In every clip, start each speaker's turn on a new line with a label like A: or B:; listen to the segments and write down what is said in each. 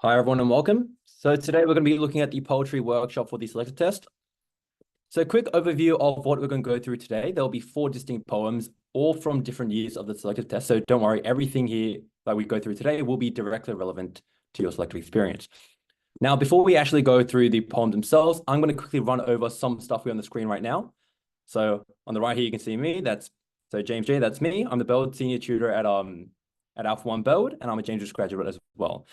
A: Hi, everyone, and welcome. So today we're going to be looking at the poetry workshop for the selective test. So a quick overview of what we're going to go through today. There'll be 4 distinct poems, all from different years of the selective test. So don't worry, everything here that we go through today will be directly relevant to your selective experience. Now, before we actually go through the poems themselves, I'm going to quickly run over some stuff here on the screen right now. So on the right here, you can see me. So James J, that's me. I'm the Burwood senior tutor at Alpha One Burwood, and I'm a James Ruse Graduate as well.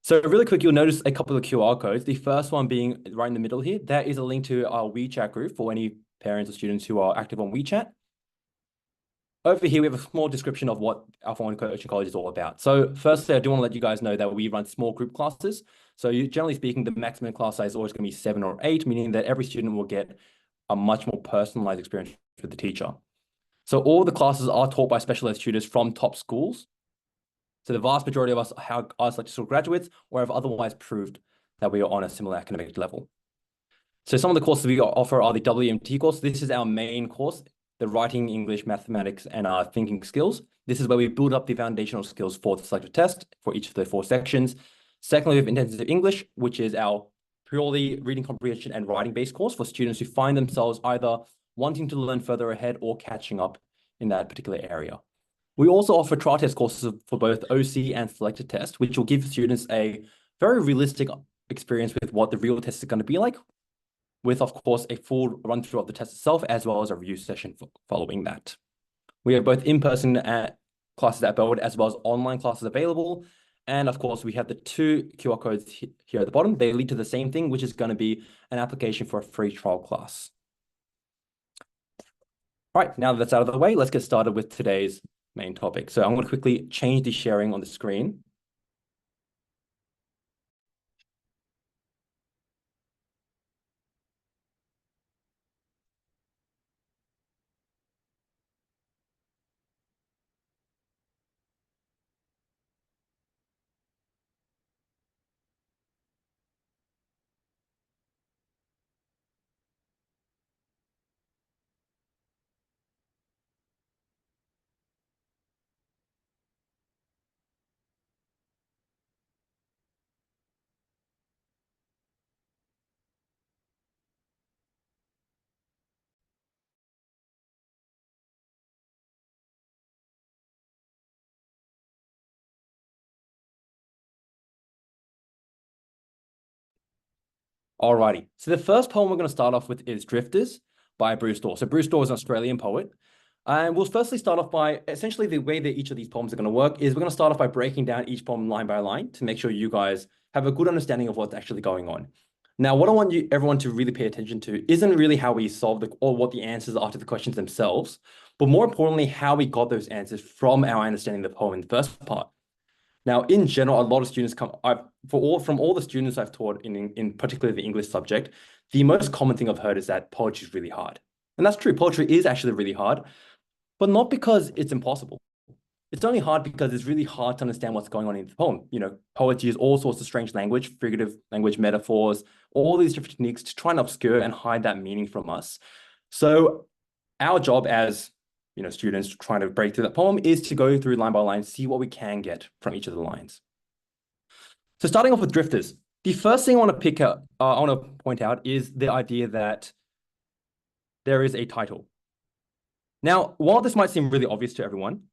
A: So really quick, you'll notice a couple of QR codes. The first one being right in the middle here, that is a link to our WeChat group for any parents or students who are active on WeChat. Over here, we have a small description of what Alpha One Coaching College is all about. So firstly, I do want to let you guys know that we run small group classes. So generally speaking, the maximum class size is always going to be 7 or 8, meaning that every student will get a much more personalized experience with the teacher. So all the classes are taught by special ed tutors from top schools. So the vast majority of us are Selective graduates or have otherwise proved that we are on a similar academic level. So some of the courses we offer are the WMT course. This is our main course, the writing, English, mathematics, and thinking skills. This is where we build up the foundational skills for the selective test for each of the 4 sections. Secondly, we have intensive English, which is our purely reading comprehension and writing-based course for students who find themselves either wanting to learn further ahead or catching up in that particular area. We also offer trial test courses for both OC and selected test, which will give students a very realistic experience with what the real test is going to be like, with, of course, a full run-through of the test itself, as well as a review session following that. We have both in-person classes at Burwood, as well as online classes available. And of course, we have the 2 QR codes here at the bottom. They lead to the same thing, which is going to be an application for a free trial class. All right, now that that's out of the way, let's get started with today's main topic. So I'm going to quickly change the sharing on the screen. Alrighty, so the first poem we're going to start off with is Drifters by Bruce Daw. So Bruce Daw is an Australian poet. And we'll firstly start off by, essentially the way that each of these poems are going to work is we're going to start off by breaking down each poem line by line to make sure you guys have a good understanding of what's actually going on. Now, what I want everyone to really pay attention to isn't really how we solve or what the answers are to the questions themselves, but more importantly, how we got those answers from our understanding of the poem in the first part. Now, in general, a lot of students from all the students I've taught in particularly the English subject, the most common thing I've heard is that poetry is really hard. And that's true. Poetry is actually really hard, but not because it's impossible. It's only hard because it's really hard to understand what's going on in the poem. You know, poets use all sorts of strange language, figurative language, metaphors, all these different techniques to try and obscure and hide that meaning from us. So our job as students trying to break through that poem is to go through line by line, see what we can get from each of the lines. So starting off with Drifters, the first thing I want to point out is the idea that there is a title. Now, while this might seem really obvious to everyone,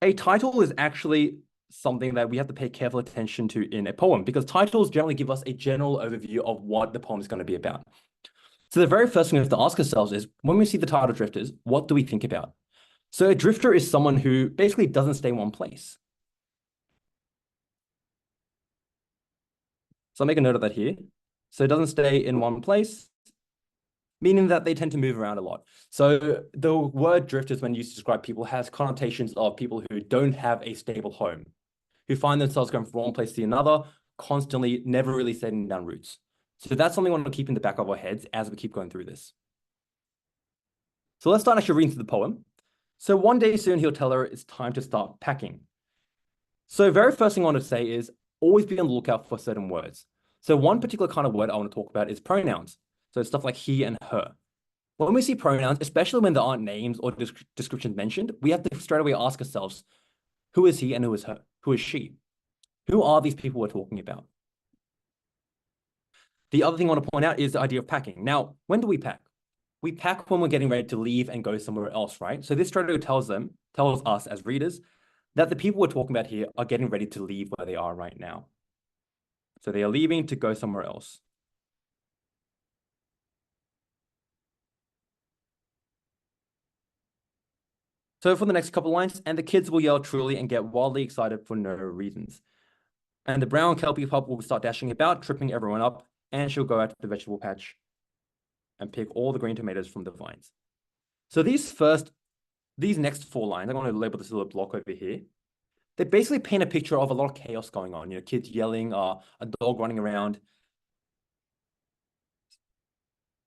A: a title is actually something that we have to pay careful attention to in a poem, because titles generally give us a general overview of what the poem is going to be about. So the very first thing we have to ask ourselves is, when we see the title Drifters, what do we think about? So a drifter is someone who basically doesn't stay in one place. So I'll make a note of that here. So it doesn't stay in one place, meaning that they tend to move around a lot. So the word drifters, when used to describe people, has connotations of people who don't have a stable home, who find themselves going from one place to another, constantly, never really setting down roots. So that's something we want to keep in the back of our heads as we keep going through this. So let's start actually reading through the poem. So one day soon, he'll tell her it's time to start packing. So very first thing I want to say is always be on the lookout for certain words. So one particular kind of word I want to talk about is pronouns. So stuff like he and her. When we see pronouns, especially when there aren't names or descriptions mentioned, we have to straight away ask ourselves, who is he and who is her? Who is she? Who are these people we're talking about? The other thing I want to point out is the idea of packing. Now, when do we pack? We pack when we're getting ready to leave and go somewhere else, right? So this strategy tells us as readers that the people we're talking about here are getting ready to leave where they are right now. So they are leaving to go somewhere else. So for the next couple of lines, and the kids will yell truly and get wildly excited for no reasons. And the brown Kelpie pup will start dashing about, tripping everyone up, and she'll go out to the vegetable patch and pick all the green tomatoes from the vines. So these next 4 lines, I'm going to label this little block over here. They basically paint a picture of a lot of chaos going on. Kids yelling, a dog running around.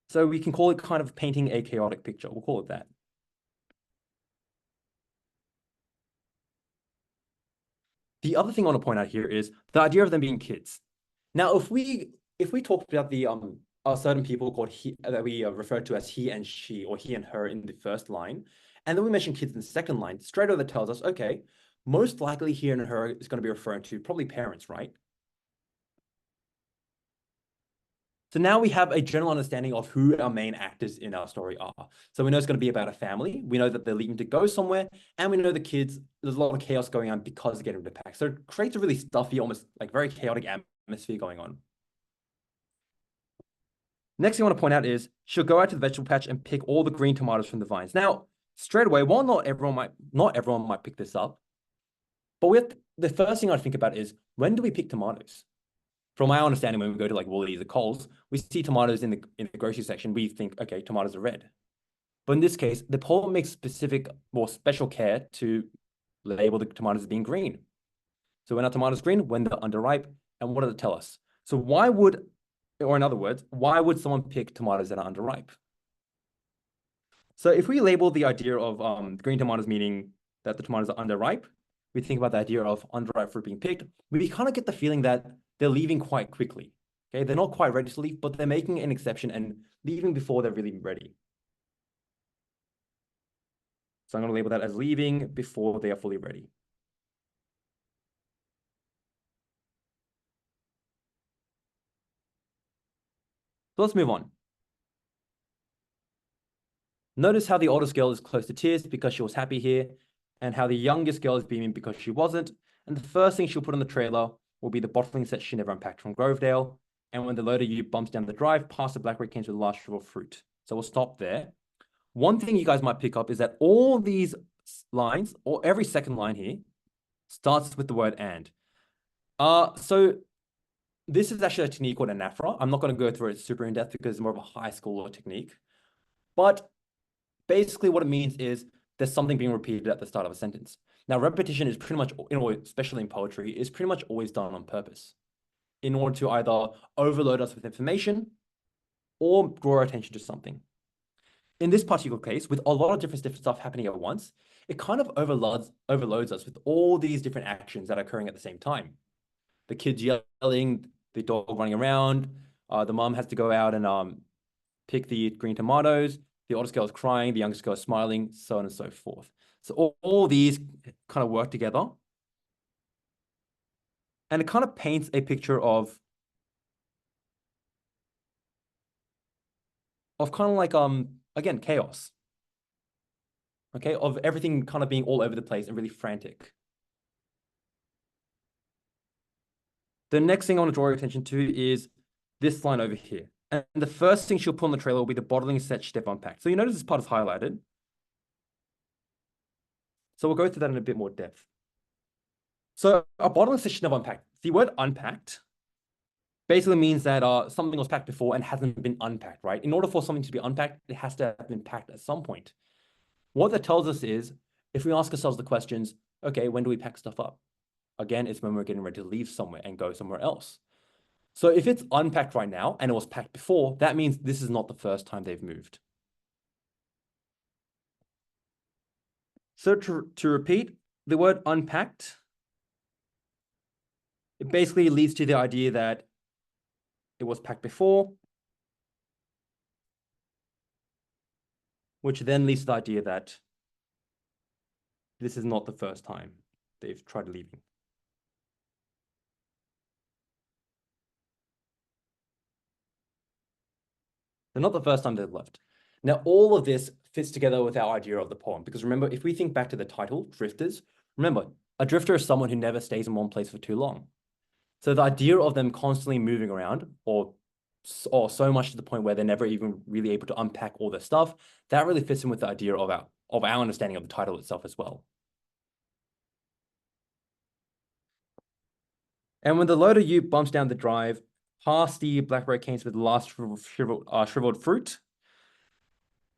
A: So we can call it kind of painting a chaotic picture. We'll call it that. The other thing I want to point out here is the idea of them being kids. Now, if we talked about the certain people called he that we refer to as he and she, or he and her in the first line, and then we mention kids in the second line, straight away that tells us, okay, most likely he and her is going to be referring to probably parents, right? So now we have a general understanding of who our main actors in our story are. So we know it's going to be about a family. We know that they're leaving to go somewhere. And we know the kids, there's a lot of chaos going on because they're getting rid of pack. So it creates a really stuffy, almost like very chaotic atmosphere going on. Next thing I want to point out is she'll go out to the vegetable patch and pick all the green tomatoes from the vines. Now, straight away, while not everyone might pick this up, but the first thing I think about is, when do we pick tomatoes? From my understanding, when we go to like Woolies or Coles, we see tomatoes in the grocery section. We think, okay, tomatoes are red. But in this case, the poem makes specific, more special care to label the tomatoes as being green. So when are tomatoes green? When they're underripe. And what does it tell us? So or in other words, why would someone pick tomatoes that are underripe? So if we label the idea of green tomatoes meaning that the tomatoes are underripe, we think about the idea of underripe fruit being picked, we kind of get the feeling that they're leaving quite quickly. Okay, they're not quite ready to leave, but they're making an exception and leaving before they're really ready. So I'm going to label that as leaving before they are fully ready. So let's move on. Notice how the oldest girl is close to tears because she was happy here, and how the youngest girl is beaming because she wasn't. And the first thing she'll put on the trailer will be the bottling set she never unpacked from Grovedale. And when the loader ute bumps down the drive past the blackberry canes with the last shrivel fruit. So we'll stop there. One thing you guys might pick up is that all these lines, or every second line here, starts with the word and. So this is actually a technique called anaphora. I'm not going to go through it super in depth because it's more of a high school technique. But basically what it means is there's something being repeated at the start of a sentence. Now, repetition is pretty much, especially in poetry, is pretty much always done on purpose in order to either overload us with information or draw our attention to something. In this particular case, with a lot of different stuff happening at once, it kind of overloads us with all these different actions that are occurring at the same time. The kids yelling, the dog running around, the mom has to go out and pick the green tomatoes, the oldest girl is crying, the youngest girl is smiling, so on and so forth. So all these kind of work together. And it kind of paints a picture of kind of like, again, chaos. Okay, of everything kind of being all over the place and really frantic. The next thing I want to draw your attention to is this line over here. And the first thing she'll put on the trailer will be the bottling set step unpacked. So you notice this part is highlighted. So we'll go through that in a bit more depth. So a bottling set never unpacked. The word unpacked basically means that something was packed before and hasn't been unpacked, right? In order for something to be unpacked, it has to have been packed at some point. What that tells us is, if we ask ourselves the questions, okay, when do we pack stuff up? Again, it's when we're getting ready to leave somewhere and go somewhere else. So if it's unpacked right now and it was packed before, that means this is not the first time they've moved. So to repeat, the word unpacked, it basically leads to the idea that it was packed before, which then leads to the idea that this is not the first time they've tried leaving. They're not the first time they've left. Now, all of this fits together with our idea of the poem, because remember, if we think back to the title, Drifters, remember, a drifter is someone who never stays in one place for too long. So the idea of them constantly moving around, or so much to the point where they're never even really able to unpack all their stuff, that really fits in with the idea of our understanding of the title itself as well. And when the loader ute bumps down the drive, past the blackberry canes with the last shriveled fruit.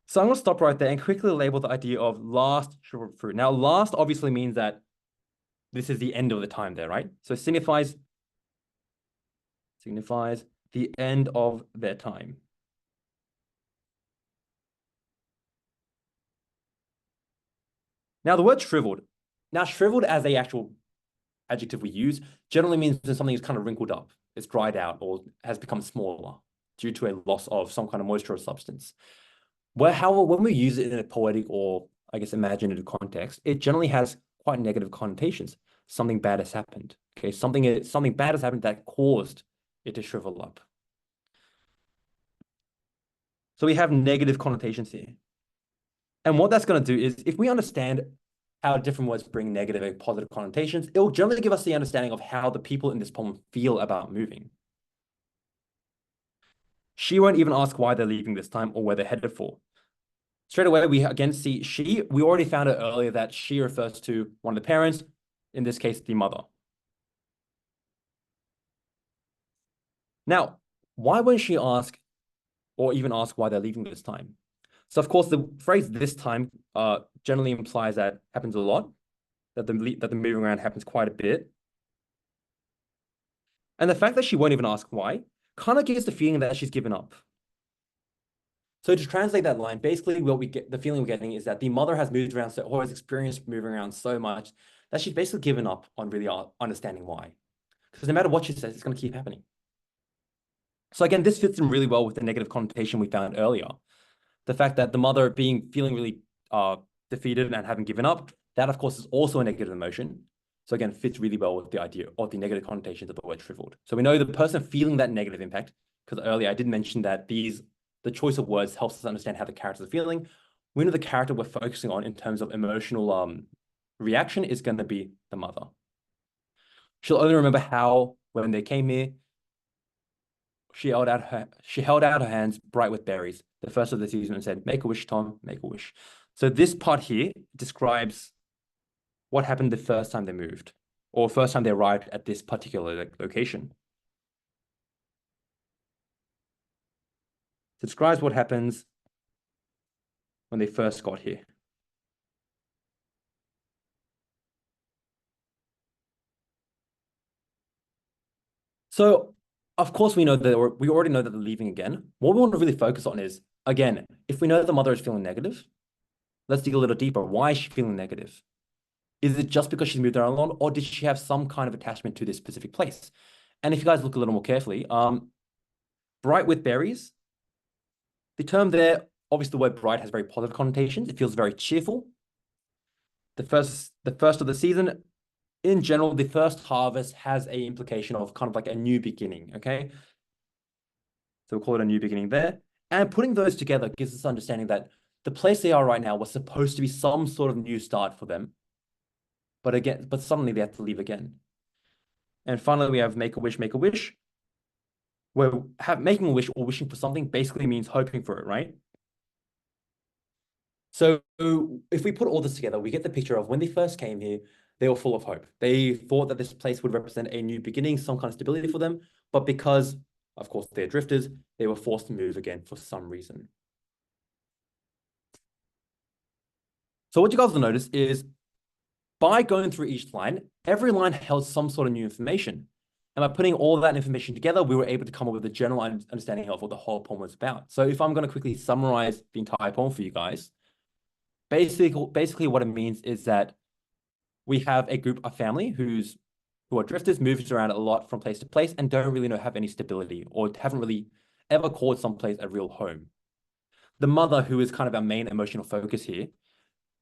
A: So I'm going to stop right there and quickly label the idea of last shriveled fruit. Now, last obviously means that this is the end of the time there, right? So it signifies the end of their time. Now, the word shriveled. Now, shriveled as the actual adjective we use generally means that something is kind of wrinkled up, it's dried out, or has become smaller due to a loss of some kind of moisture or substance. However, when we use it in a poetic or, I guess, imaginative context, it generally has quite negative connotations. Something bad has happened. Okay, something bad has happened that caused it to shrivel up. So we have negative connotations here. And what that's going to do is, if we understand how different words bring negative and positive connotations, it will generally give us the understanding of how the people in this poem feel about moving. She won't even ask why they're leaving this time or where they're headed for. Straight away, we again see she. We already found out earlier that she refers to one of the parents, in this case, the mother. Now, why won't she ask or even ask why they're leaving this time? So, of course, the phrase "this time" generally implies that happens a lot, that the moving around happens quite a bit. And the fact that she won't even ask why kind of gives the feeling that she's given up. So to translate that line, basically what we get, the feeling we're getting is that the mother has moved around, or has experienced moving around so much that she's basically given up on really understanding why. Because no matter what she says, it's going to keep happening. So again, this fits in really well with the negative connotation we found earlier. The fact that the mother feeling really defeated and having given up, that of course is also a negative emotion. So again, fits really well with the idea of the negative connotations of the word shriveled. So we know the person feeling that negative impact, because earlier I did mention that the choice of words helps us understand how the characters are feeling. We know the character we're focusing on in terms of emotional reaction is going to be the mother. She'll only remember how, when they came here, she held out her hands bright with berries, the first of the season, and said, "Make a wish, Tom, make a wish." So this part here describes what happened the first time they moved, or first time they arrived at this particular location. It describes what happens when they first got here. So, of course, we know that we already know that they're leaving again. What we want to really focus on is, again, if we know the mother is feeling negative, let's dig a little deeper. Why is she feeling negative? Is it just because she's moved around a lot, or did she have some kind of attachment to this specific place? And if you guys look a little more carefully, bright with berries, the term there, obviously the word bright has very positive connotations. It feels very cheerful. The first of the season, in general, the first harvest has a implication of kind of like a new beginning, okay? So we'll call it a new beginning there. And putting those together gives us understanding that the place they are right now was supposed to be some sort of new start for them. But suddenly they have to leave again. And finally, we have make a wish, where making a wish or wishing for something basically means hoping for it, right? So if we put all this together, we get the picture of when they first came here, they were full of hope. They thought that this place would represent a new beginning, some kind of stability for them. But because, of course, they're drifters, they were forced to move again for some reason. So what you guys will notice is by going through each line, every line held some sort of new information. And by putting all that information together, we were able to come up with a general understanding of what the whole poem was about. So if I'm going to quickly summarize the entire poem for you guys, basically what it means is that we have a family who are drifters, moves around a lot from place to place, and don't really have any stability, or haven't really ever called someplace a real home. The mother, who is kind of our main emotional focus here,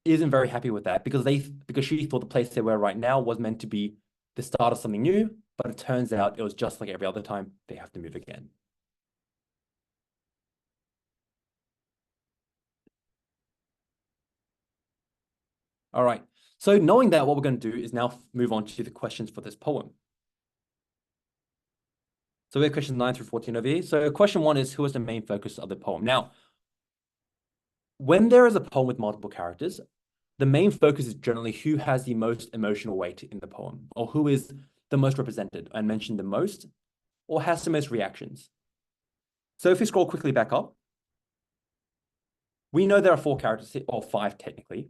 A: isn't very happy with that because she thought the place they were right now was meant to be the start of something new, but it turns out it was just like every other time, they have to move again. All right. So knowing that, what we're going to do is now move on to the questions for this poem. So we have questions 9 through 14 over here. So question 1 is, who is the main focus of the poem? Now, when there is a poem with multiple characters, the main focus is generally who has the most emotional weight in the poem, or who is the most represented and mentioned the most, or has the most reactions. So if we scroll quickly back up, we know there are 4 characters here, or 5 technically.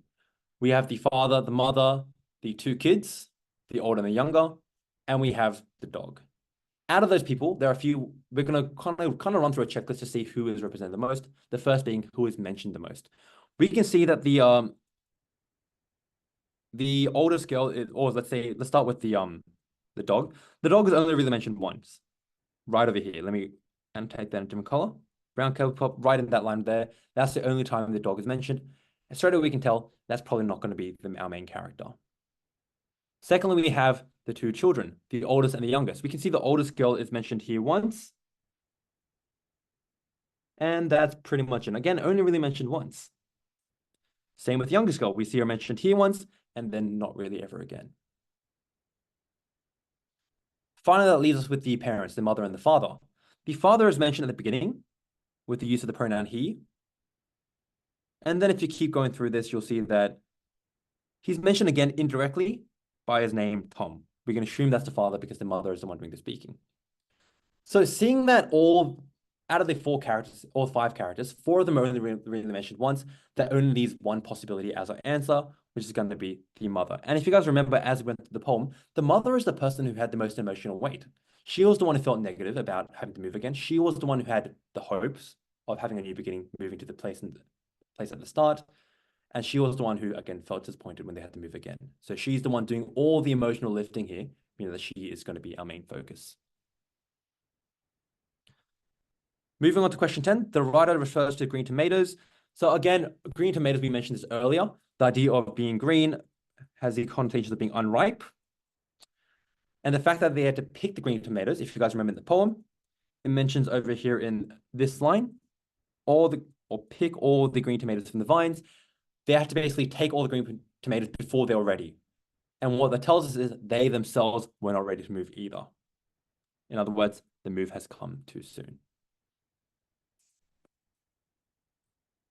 A: We have the father, the mother, the 2 kids, the older and the younger, and we have the dog. Out of those people, there are a few, we're going to kind of run through a checklist to see who is represented the most. The first being who is mentioned the most. We can see that the oldest girl is, or let's start with the dog. The dog is only really mentioned once, right over here. Let me annotate that in a different color. Brown color pop right in that line there. That's the only time the dog is mentioned. And straight away we can tell that's probably not going to be our main character. Secondly, we have the 2 children, the oldest and the youngest. We can see the oldest girl is mentioned here once. And that's pretty much it. Again, only really mentioned once. Same with youngest girl. We see her mentioned here once, and then not really ever again. Finally, that leaves us with the parents, the mother and the father. The father is mentioned at the beginning with the use of the pronoun he. And then if you keep going through this, you'll see that he's mentioned again indirectly by his name, Tom. We can assume that's the father because the mother is the one doing the speaking. So seeing that all out of the 4 characters, or 5 characters, 4 of them are only really mentioned once, that only leaves one possibility as our answer, which is going to be the mother. And if you guys remember, as we went through the poem, the mother is the person who had the most emotional weight. She was the one who felt negative about having to move again. She was the one who had the hopes of having a new beginning, moving to the place at the start. And she was the one who, again, felt disappointed when they had to move again. So she's the one doing all the emotional lifting here, meaning that she is going to be our main focus. Moving on to question 10, the writer refers to green tomatoes. So again, green tomatoes, we mentioned this earlier. The idea of being green has the connotations of being unripe. And the fact that they had to pick the green tomatoes, if you guys remember in the poem, it mentions over here in this line, or pick all the green tomatoes from the vines. They have to basically take all the green tomatoes before they were ready. And what that tells us is they themselves were not ready to move either. In other words, the move has come too soon.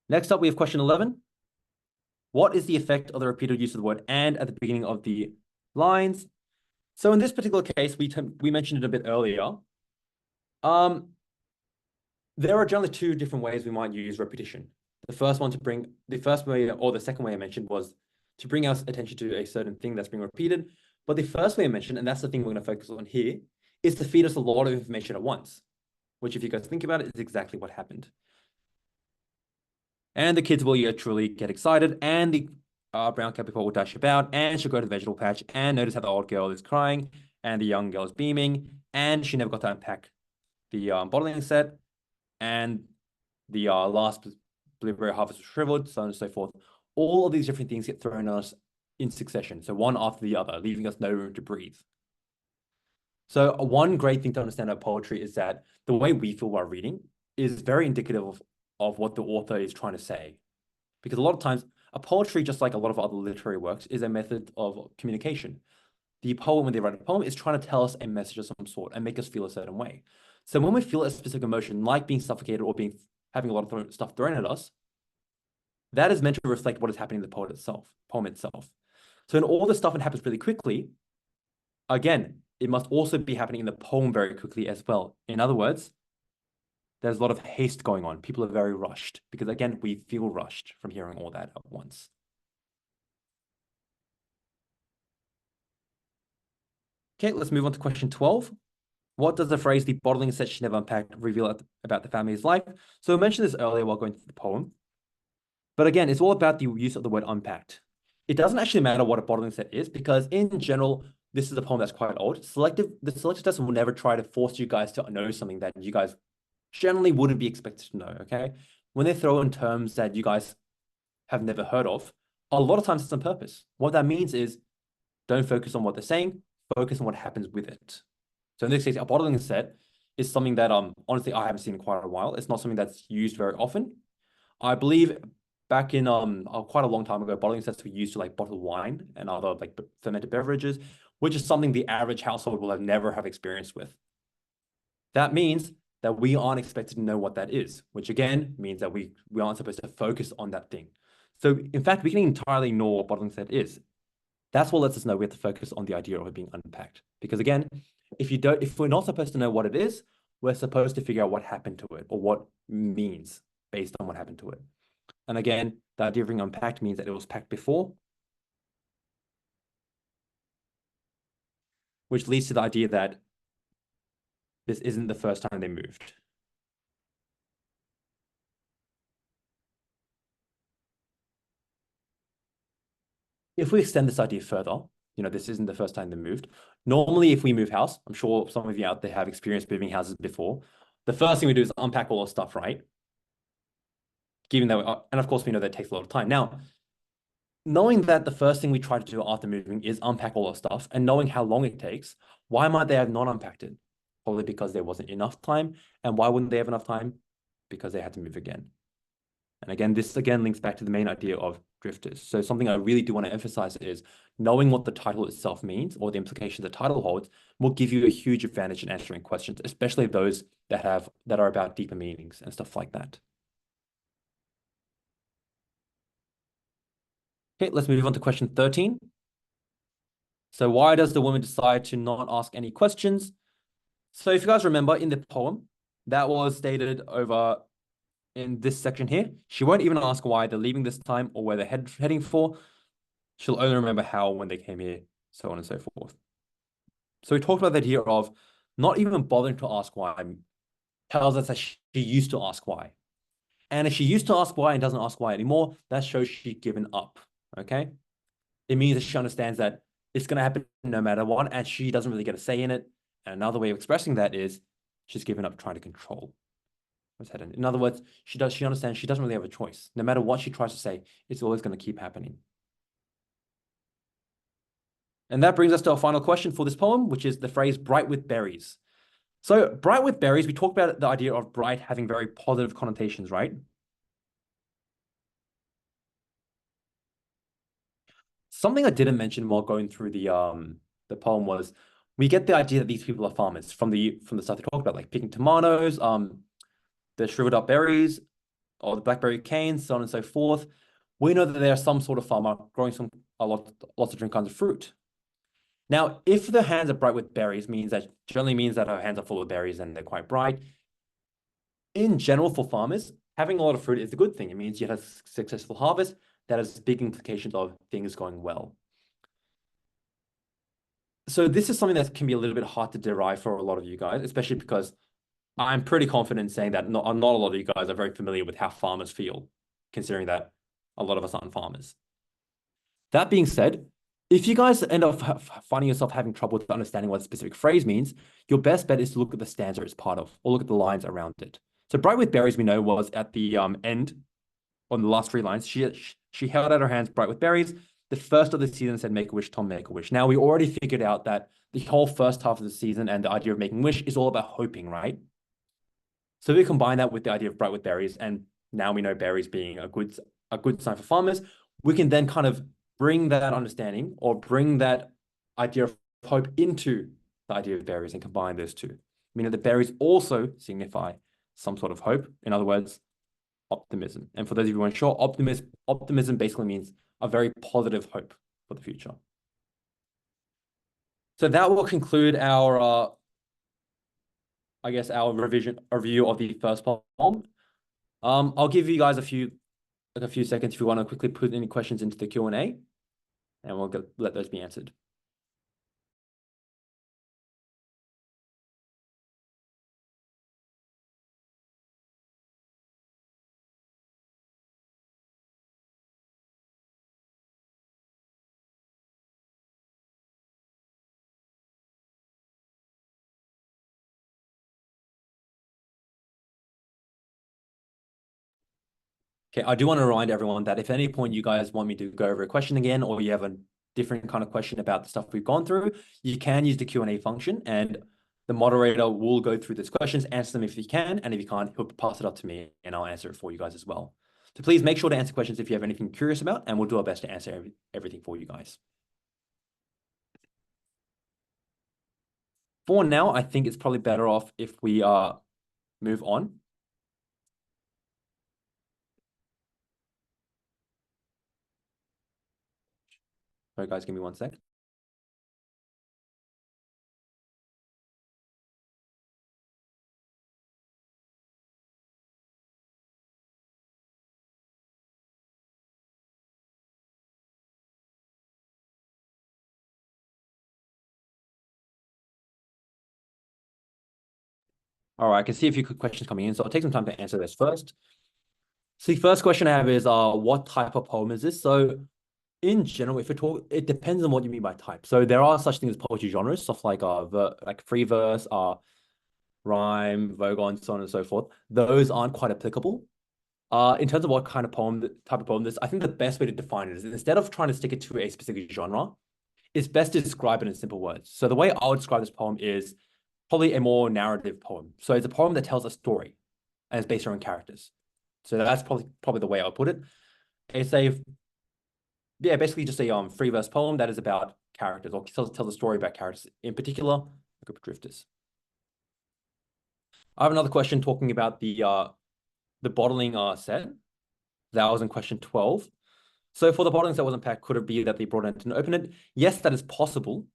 A: Next up, we have question 11. What is the effect of the repeated use of the word and at the beginning of the lines? So in this particular case, we mentioned it a bit earlier. There are generally 2 different ways we might use repetition. The first way, or the second way I mentioned, was to bring our attention to a certain thing that's being repeated. But the first way I mentioned, and that's the thing we're going to focus on here, is to feed us a lot of information at once, which if you guys think about it, is exactly what happened. And the kids will truly get excited, and the brown cat will dash about, and she'll go to the vegetable patch and notice how the old girl is crying, and the young girl is beaming, and she never got to unpack the bottling set, and the last blueberry harvest was shriveled, so on and so forth. All of these different things get thrown at us in succession, so one after the other, leaving us no room to breathe. So one great thing to understand about poetry is that the way we feel while reading is very indicative of what the author is trying to say. Because a lot of times, a poetry, just like a lot of other literary works, is a method of communication. The poem, when they write a poem, is trying to tell us a message of some sort and make us feel a certain way. So when we feel a specific emotion, like being suffocated or having a lot of stuff thrown at us, that is meant to reflect what is happening in the poem itself. So in all this stuff, it happens really quickly. Again, it must also be happening in the poem very quickly as well. In other words, there's a lot of haste going on. People are very rushed because, again, we feel rushed from hearing all that at once. Okay, let's move on to question 12. What does the phrase, the bottling set she never unpacked, reveal about the family's life? So I mentioned this earlier while going through the poem. But again, it's all about the use of the word unpacked. It doesn't actually matter what a bottling set is because in general, this is a poem that's quite old. The selective test will never try to force you guys to know something that you guys generally wouldn't be expected to know, okay? When they throw in terms that you guys have never heard of, a lot of times it's on purpose. What that means is don't focus on what they're saying, focus on what happens with it. So in this case, a bottling set is something that honestly I haven't seen in quite a while. It's not something that's used very often. I believe back in quite a long time ago, bottling sets were used to like bottle wine and other like fermented beverages, which is something the average household will never have experience with. That means that we aren't expected to know what that is, which again means that we aren't supposed to focus on that thing. So in fact, we can entirely ignore what bottling set is. That's what lets us know we have to focus on the idea of it being unpacked. Because again, if we're not supposed to know what it is, we're supposed to figure out what happened to it or what means based on what happened to it. And again, the idea of being unpacked means that it was packed before, which leads to the idea that this isn't the first time they moved. If we extend this idea further, this isn't the first time they moved. Normally, if we move house, I'm sure some of you out there have experienced moving houses before. The first thing we do is unpack all our stuff, right? Given that, and of course, we know that takes a lot of time. Now, knowing that the first thing we try to do after moving is unpack all our stuff and knowing how long it takes, why might they have not unpacked it? Probably because there wasn't enough time. And why wouldn't they have enough time? Because they had to move again. And again, this again links back to the main idea of drifters. So something I really do want to emphasize is knowing what the title itself means or the implications the title holds will give you a huge advantage in answering questions, especially those that are about deeper meanings and stuff like that. Okay, let's move on to question 13. So why does the woman decide to not ask any questions? So if you guys remember in the poem, that was stated over in this section here. She won't even ask why they're leaving this time or where they're heading for. She'll only remember how when they came here, so on and so forth. So we talked about the idea of not even bothering to ask why tells us that she used to ask why. And if she used to ask why and doesn't ask why anymore, that shows she's given up, okay? It means that she understands that it's going to happen no matter what, and she doesn't really get a say in it. And another way of expressing that is she's given up trying to control what's happening. In other words, she understands she doesn't really have a choice. No matter what she tries to say, it's always going to keep happening. And that brings us to our final question for this poem, which is the phrase bright with berries. So bright with berries, we talked about the idea of bright having very positive connotations, right? Something I didn't mention while going through the poem was we get the idea that these people are farmers from the stuff they talked about, like picking tomatoes, the shriveled up berries, or the blackberry canes, so on and so forth. We know that there's some sort of farmer growing lots of different kinds of fruit. Now, if the hands are bright with berries, generally means that her hands are full of berries and they're quite bright. In general, for farmers, having a lot of fruit is a good thing. It means you have a successful harvest. That has big implications of things going well. So this is something that can be a little bit hard to derive for a lot of you guys, especially because I'm pretty confident in saying that not a lot of you guys are very familiar with how farmers feel, considering that a lot of us aren't farmers. That being said, if you guys end up finding yourself having trouble with understanding what a specific phrase means, your best bet is to look at the stanza it's part of, or look at the lines around it. So bright with berries, we know, was at the end, on the last 3 lines. She held out her hands bright with berries. The first of the season said, make a wish, Tom, make a wish. Now, we already figured out that the whole first half of the season and the idea of making a wish is all about hoping, right? So we combine that with the idea of bright with berries, and now we know berries being a good sign for farmers. We can then kind of bring that understanding or bring that idea of hope into the idea of berries and combine those two. Meaning the berries also signify some sort of hope. In other words, optimism. And for those of you who aren't sure, optimism basically means a very positive hope for the future. So that will conclude our, our review of the first poem. I'll give you guys a few seconds if you want to quickly put any questions into the Q&A, and we'll let those be answered. Okay, I do want to remind everyone that if at any point you guys want me to go over a question again, or you have a different kind of question about the stuff we've gone through, you can use the Q&A function, and the moderator will go through those questions, answer them if he can, and if he can't, he'll pass it up to me, and I'll answer it for you guys as well. So please make sure to answer questions if you have anything curious about, and we'll do our best to answer everything for you guys. For now, I think it's probably better off if we move on. Sorry, guys, give me 1 sec. All right, I can see a few questions coming in, so I'll take some time to answer this first. So the first question I have is, what type of poem is this? So in general, if we talk, it depends on what you mean by type. So there are such things as poetry genres, stuff like free verse, rhyme, vogon, so on and so forth. Those aren't quite applicable. In terms of what kind of poem, type of poem this, I think the best way to define it is instead of trying to stick it to a specific genre, it's best to describe it in simple words. So the way I would describe this poem is probably a more narrative poem. So it's a poem that tells a story and it's based around characters. So that's probably the way I would put it. It's basically just a free verse poem that is about characters or tells a story about characters, in particular, a group of drifters. I have another question talking about the bottling set. That was in question 12. So for the bottlings that wasn't packed, could it be that they brought it and didn't open it? Yes, that is possible.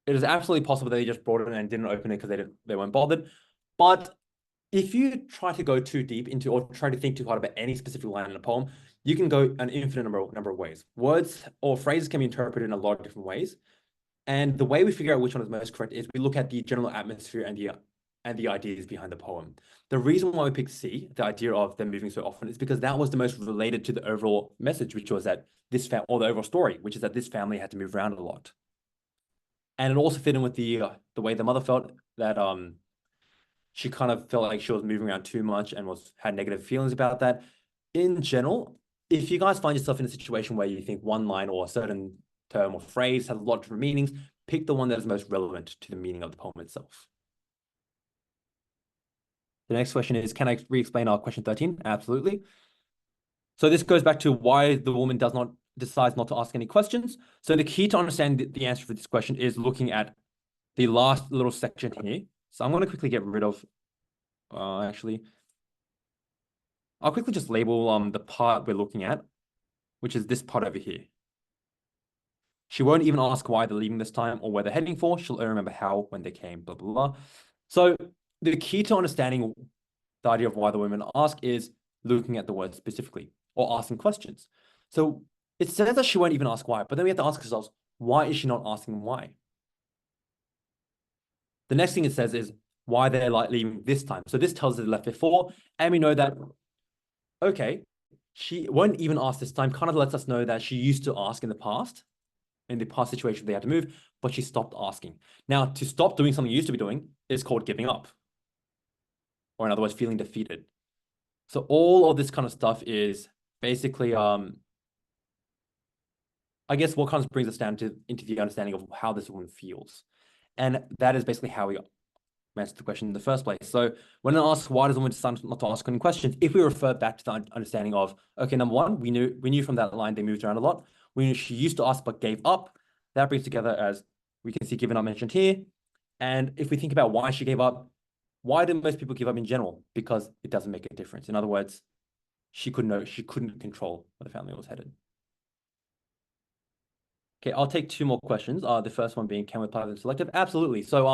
A: It is absolutely possible that they just brought it in and didn't open it because they weren't bothered. But if you try to go too deep into or try to think too hard about any specific line in a poem, you can go an infinite number of ways. Words or phrases can be interpreted in a lot of different ways. And the way we figure out which one is most correct is we look at the general atmosphere and the ideas behind the poem. The reason why we picked C, the idea of them moving so often, is because that was the most related to the overall message, which was that or the overall story, which is that this family had to move around a lot. And it also fit in with the way the mother felt that she kind of felt like she was moving around too much and had negative feelings about that. In general, if you guys find yourself in a situation where you think one line or a certain term or phrase has a lot of different meanings, pick the one that is most relevant to the meaning of the poem itself. The next question is, can I re-explain our question 13? Absolutely. So this goes back to why the woman decides not to ask any questions. So the key to understand the answer for this question is looking at the last little section here. So I'm going to quickly get rid of, actually, I'll quickly just label the part we're looking at, which is this part over here. She won't even ask why they're leaving this time or where they're heading for. She'll only remember how, when they came, blah, blah, blah. So the key to understanding the idea of why the women ask is looking at the word specifically or asking questions. So it says that she won't even ask why, but then we have to ask ourselves, why is she not asking why? The next thing it says is why they're leaving this time. So this tells us they left before, and we know that, okay, she won't even ask this time, kind of lets us know that she used to ask in the past situation they had to move, but she stopped asking. Now, to stop doing something you used to be doing is called giving up, or in other words, feeling defeated. So all of this kind of stuff is basically, I guess what kind of brings us down into the understanding of how this woman feels. And that is basically how we answer the question in the first place. So when I ask why does a woman decide not to ask any questions, if we refer back to the understanding of, okay, number one, we knew from that line they moved around a lot. We knew she used to ask but gave up. That brings together, as we can see given up mentioned here. And if we think about why she gave up, why do most people give up in general? Because it doesn't make a difference. In other words, she couldn't control where the family was headed. Okay, I'll take two more questions. The first one being, can we apply the selective? Absolutely. So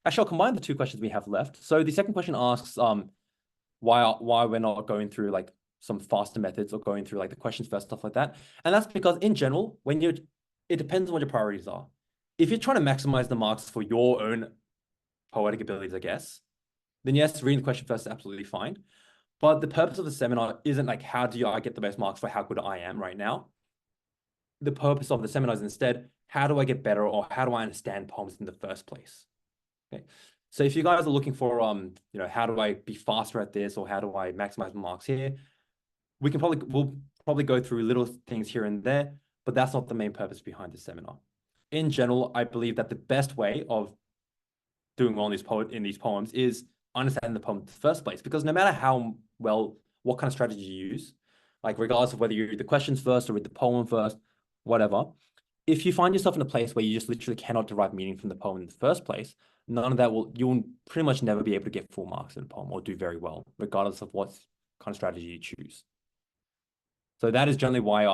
A: actually, I'll combine the two questions we have left. So the second question asks why we're not going through like some faster methods or going through like the questions first, stuff like that. And that's because in general, it depends on what your priorities are. If you're trying to maximize the marks for your own poetic abilities, I guess, then yes, reading the question first is absolutely fine. But the purpose of the seminar isn't like, how do I get the best marks for how good I am right now? The purpose of the seminar is instead, how do I get better or how do I understand poems in the first place? Okay. So if you guys are looking for, how do I be faster at this or how do I maximize my marks here? We'll probably go through little things here and there, but that's not the main purpose behind this seminar. In general, I believe that the best way of doing well in these poems is understanding the poem in the first place, because no matter what kind of strategy you use, like regardless of whether you read the questions first or read the poem first, whatever. If you find yourself in a place where you just literally cannot derive meaning from the poem in the first place, none of that you'll pretty much never be able to get full marks in a poem or do very well, regardless of what kind of strategy you choose. So that is generally why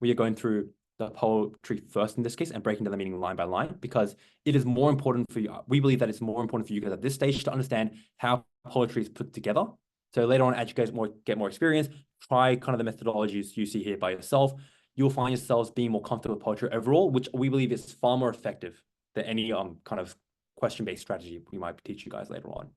A: we are going through the poetry first in this case and breaking down the meaning line by line, because it is more important for you. We believe that it's more important for you guys at this stage to understand how poetry is put together. So later on, as you guys get more experience, try kind of the methodologies you see here by yourself. You'll find yourselves being more comfortable with poetry overall, which we believe is far more effective than any kind of question-based strategy we might teach you guys later on.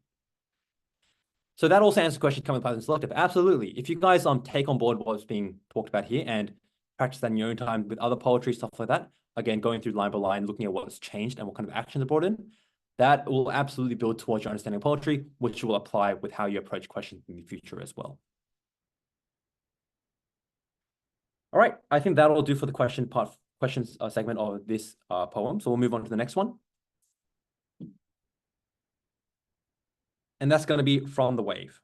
A: So that also answers the question, can we apply in selective? Absolutely. If you guys take on board what's being talked about here and practice that in your own time with other poetry, stuff like that, again, going through line by line, looking at what's changed and what kind of actions are brought in, that will absolutely build towards your understanding of poetry, which you will apply with how you approach questions in the future as well. All right, I think that'll do for the questions segment of this poem. So we'll move on to the next one. And that's going to be From the Wave.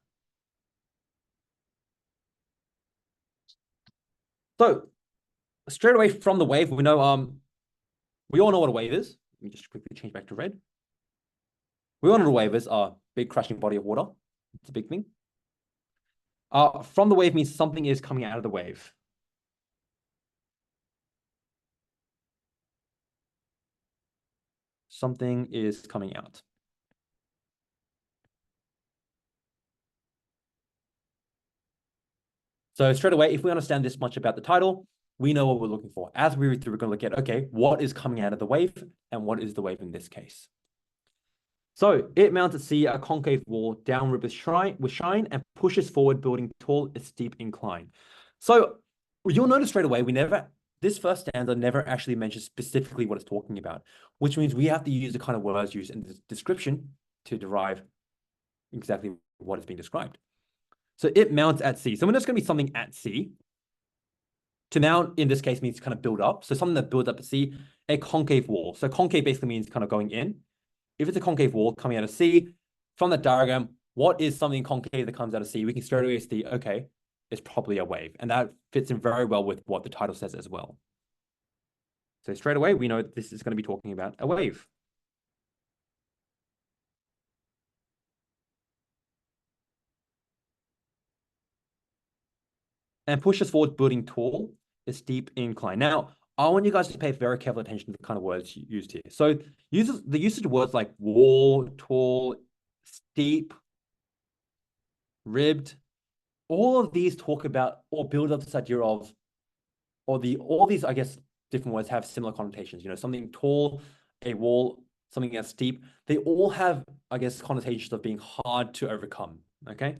A: So straight away from the wave, we know we all know what a wave is. Let me just quickly change back to red. We all know what a wave is, a big crashing body of water. It's a big thing. From the wave means something is coming out of the wave. Something is coming out. So straight away, if we understand this much about the title, we know what we're looking for. As we read through, we're going to look at, okay, what is coming out of the wave and what is the wave in this case? So it mounts at sea a concave wall downward with shine and pushes forward, building tall, a steep incline. So you'll notice straight away, this first stanza never actually mentions specifically what it's talking about, which means we have to use the kind of words used in the description to derive exactly what is being described. So it mounts at sea. So when there's going to be something at sea, to mount in this case means kind of build up. So something that builds up at sea, a concave wall. So concave basically means kind of going in. If it's a concave wall coming out of sea, from that diagram, what is something concave that comes out of sea? We can straight away see, okay, it's probably a wave. And that fits in very well with what the title says as well. So straight away, we know this is going to be talking about a wave. And pushes forward, building tall, a steep incline. Now, I want you guys to pay very careful attention to the kind of words used here. So the usage of words like wall, tall, steep, ribbed, all of these talk about or build up this idea of, all these, I guess, different words have similar connotations. You know, something tall, a wall, something that's steep. They all have, I guess, connotations of being hard to overcome. Okay.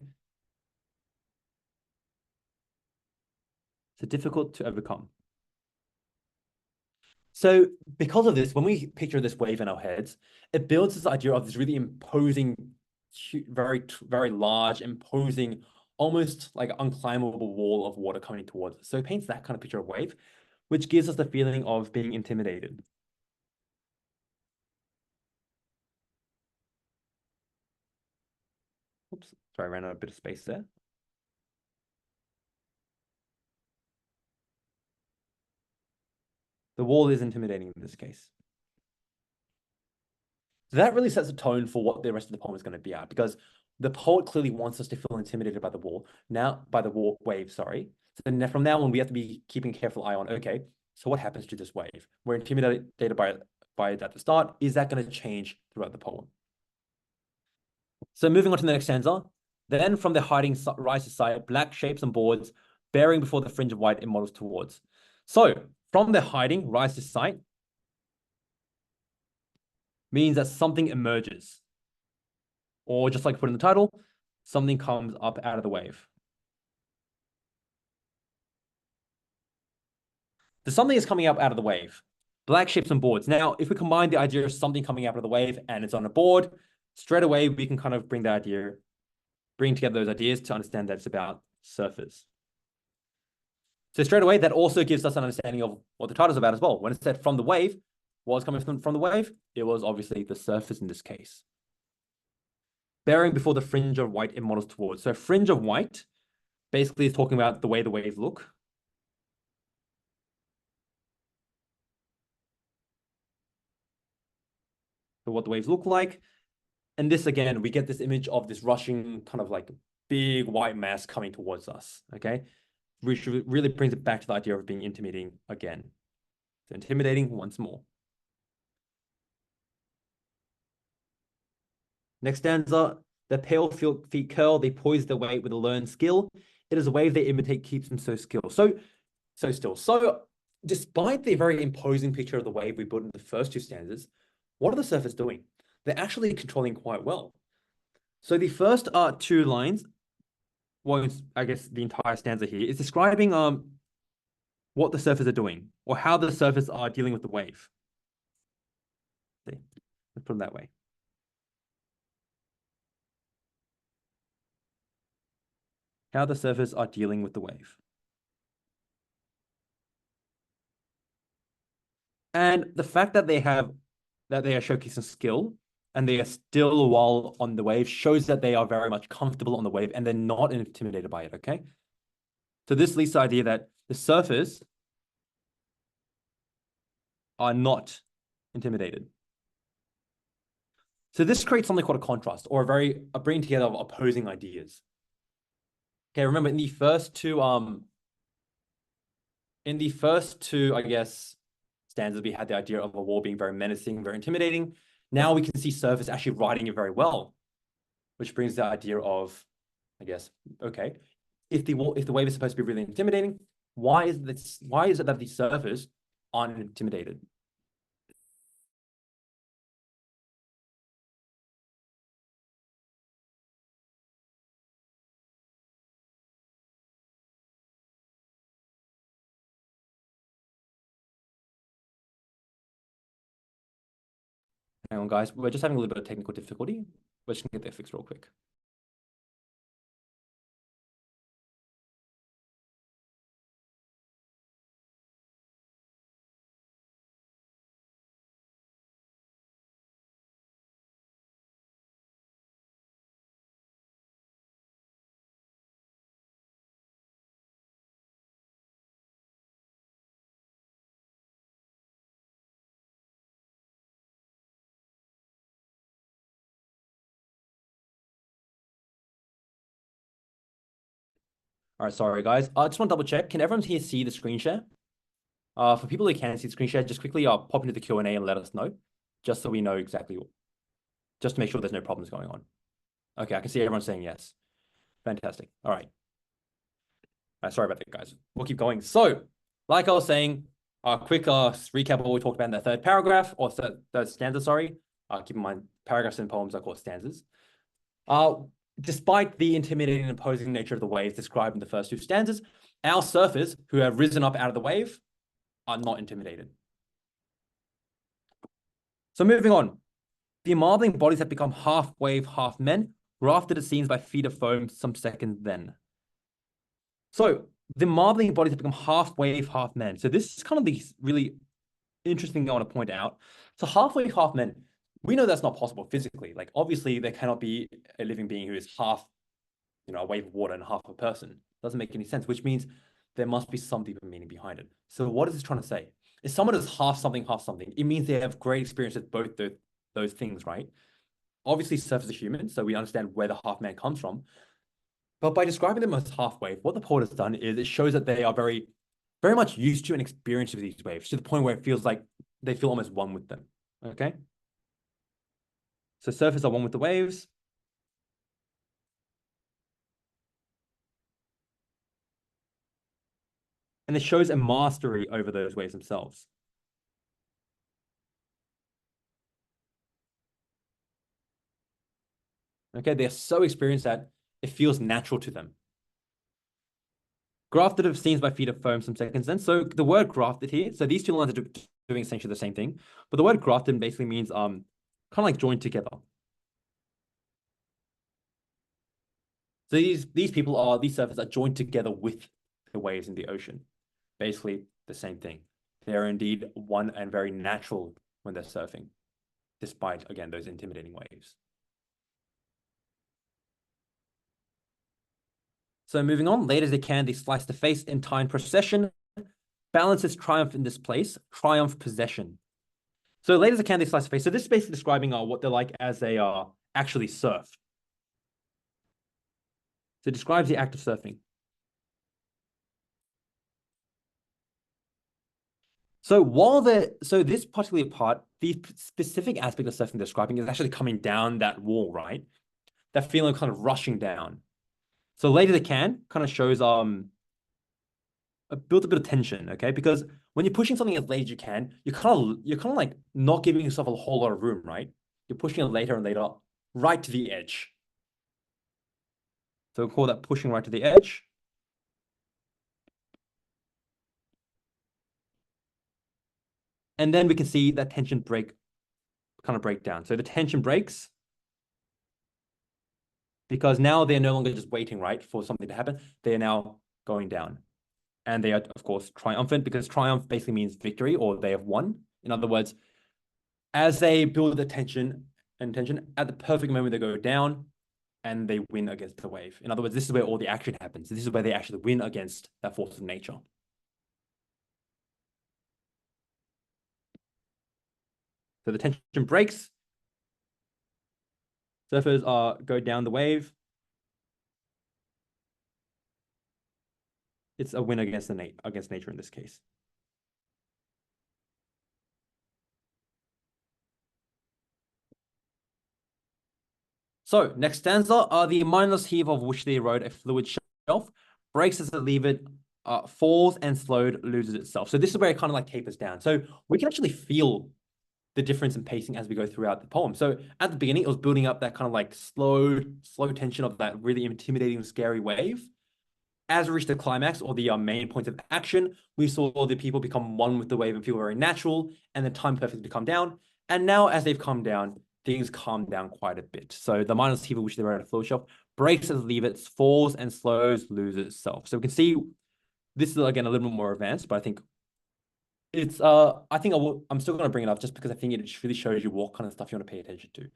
A: So difficult to overcome. So because of this, when we picture this wave in our heads, it builds this idea of this really imposing, very, very large, imposing, almost like unclimbable wall of water coming towards us. So it paints that kind of picture of wave, which gives us the feeling of being intimidated. Oops, sorry, I ran out a bit of space there. The wall is intimidating in this case. So that really sets a tone for what the rest of the poem is going to be at, because the poet clearly wants us to feel intimidated by the wall. By the wave, sorry. So then from now on, we have to be keeping a careful eye on, okay, so what happens to this wave? We're intimidated by it at the start. Is that going to change throughout the poem? So moving on to the next stanza. Then from the hiding rise to sight, black shapes and boards, bearing before the fringe of white it models towards. So from the hiding rise to sight means that something emerges. Or just like put in the title, something comes up out of the wave. The something is coming up out of the wave. Black shapes and boards. Now, if we combine the idea of something coming out of the wave and it's on a board, straight away we can kind of bring together those ideas to understand that it's about surfers. So straight away, that also gives us an understanding of what the title is about as well. When it said from the wave, what was coming from the wave? It was obviously the surfers in this case. Bearing before the fringe of white it models towards. So fringe of white basically it's talking about the way the waves look. So what the waves look like. And this, again, we get this image of this rushing kind of like big white mass coming towards us, okay? Which really brings it back to the idea of being intimidating again. So intimidating once more. Next stanza, the pale feet curl, they poise their weight with a learned skill. It is a wave they imitate keeps them so still. So still. So despite the very imposing picture of the wave we built in the first two stanzas, what are the surfers doing? They're actually controlling quite well. So the first two lines, well, I guess the entire stanza here, is describing what the surfers are doing or how the surfers are dealing with the wave. See, let's put it that way. How the surfers are dealing with the wave. And the fact that they are showcasing skill and they are still while on the wave shows that they are very much comfortable on the wave and they're not intimidated by it, okay? So this leads to the idea that the surfers are not intimidated. So this creates something called a contrast or a bringing together of opposing ideas. Okay, remember in the first two, I guess, stanzas, we had the idea of a wall being very menacing, very intimidating. Now we can see surfers actually riding it very well, which brings the idea of, I guess, okay, if the wave is supposed to be really intimidating, why is it that the surfers aren't intimidated? Hang on, guys, we're just having a little bit of technical difficulty. We're just gonna get that fixed real quick. All right, sorry, guys. I just want to double check. Can everyone here see the screen share? For people who can't see the screen share, just quickly pop into the Q&A and let us know, just so we know exactly, just to make sure there's no problems going on. Okay, I can see everyone saying yes. Fantastic. All right. Sorry about that, guys. We'll keep going. So, like I was saying, a quick recap of what we talked about in the third paragraph, or third stanza, sorry. Keep in mind, paragraphs and poems are called stanzas. Despite the intimidating and imposing nature of the waves described in the first two stanzas, our surfers who have risen up out of the wave are not intimidated. So moving on, the marbling bodies have become half wave, half men, rafted at scenes by feet of foam some seconds then. So the marbling bodies have become half wave, half men. So this is kind of the really interesting thing I want to point out. So half wave, half men, we know that's not possible physically. Like obviously there cannot be a living being who is half, a wave of water and half a person. Doesn't make any sense, which means there must be some deeper meaning behind it. So what is this trying to say? If someone is half something, it means they have great experience with both those things, right? Obviously, surfers are human, so we understand where the half man comes from. But by describing them as half wave, what the poet has done is it shows that they are very, very much used to and experienced with these waves to the point where it feels like they feel almost one with them. Okay. So surfers are one with the waves. And it shows a mastery over those waves themselves. Okay, they're so experienced that it feels natural to them. Grafted of scenes by feet of foam some seconds then. So the word grafted here, so these two lines are doing essentially the same thing, but the word grafted basically means kind of like joined together. So these surfers are joined together with the waves in the ocean. Basically the same thing. They're indeed one and very natural when they're surfing, despite, again, those intimidating waves. So moving on, late as they can, they slice the face in time procession. Balances triumph in this place, triumph possession. So late as they can, they slice the face. So this is basically describing what they're like as they actually surf. So it describes the act of surfing. So this particular part, the specific aspect of surfing describing is actually coming down that wall, right? That feeling kind of rushing down. So later they can kind of shows built a bit of tension, okay? Because when you're pushing something as late as you can, you're kind of like not giving yourself a whole lot of room, right? You're pushing it later and later, right to the edge. So we'll call that pushing right to the edge. And then we can see that tension break down. So the tension breaks because now they're no longer just waiting, right, for something to happen. They are now going down. And they are, of course, triumphant because triumph basically means victory or they have won. In other words, as they build the tension at the perfect moment, they go down and they win against the wave. In other words, this is where all the action happens. This is where they actually win against that force of nature. So the tension breaks. Surfers go down the wave. It's a win against nature in this case. So next stanza are the mindless heave of which they erode a fluid shelf, breaks as they leave it, falls and slowed, loses itself. So this is where it kind of like tapers down. So we can actually feel the difference in pacing as we go throughout the poem. So at the beginning, it was building up that kind of like slow tension of that really intimidating, scary wave. As we reach the climax or the main point of action, we saw the people become one with the wave and feel very natural, and the time perfect to come down. And now, as they've come down, things calm down quite a bit. So the mindless heave which they were at a flow shelf breaks as leave it, falls and slows, loses itself. So we can see this is again a little bit more advanced, but I think it's I think I'm still going to bring it up just because I think it really shows you what kind of stuff you want to pay attention to.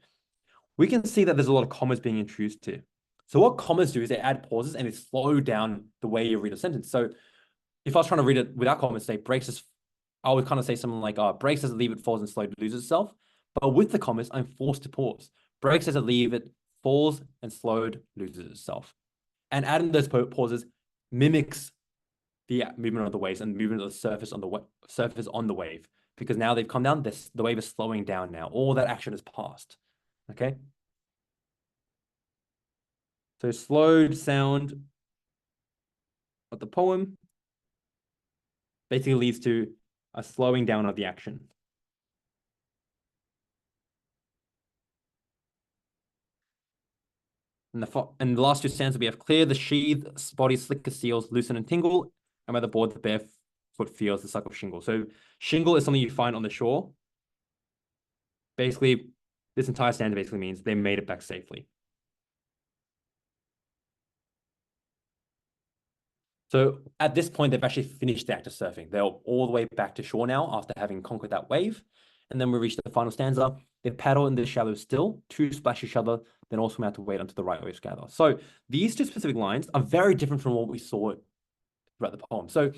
A: We can see that there's a lot of commas being introduced here. So what commas do is they add pauses and they slow down the way you read a sentence. So if I was trying to read it without commas, say breaks as, I would kind of say something like breaks as it leave it, falls and slowed, loses itself. But with the commas, I'm forced to pause. Breaks as it leave it, falls and slowed, loses itself. And adding those pauses mimics the movement of the waves and movement of the surface on the wave, because now they've come down. The wave is slowing down now. All that action is past. Okay. So slowed sound of the poem basically leads to a slowing down of the action. In the last two stanzas, we have clear the sheath, body slick as seals, loosen and tingle, and by the board, the barefoot feels the suck of shingle. So shingle is something you find on the shore. Basically, this entire stanza basically means they made it back safely. So at this point, they've actually finished the act of surfing. They're all the way back to shore now after having conquered that wave. And then we reach the final stanza. They paddle in the shallow still, two splash each other, then all swim out to wait until the right waves gather. So these two specific lines are very different from what we saw throughout the poem. So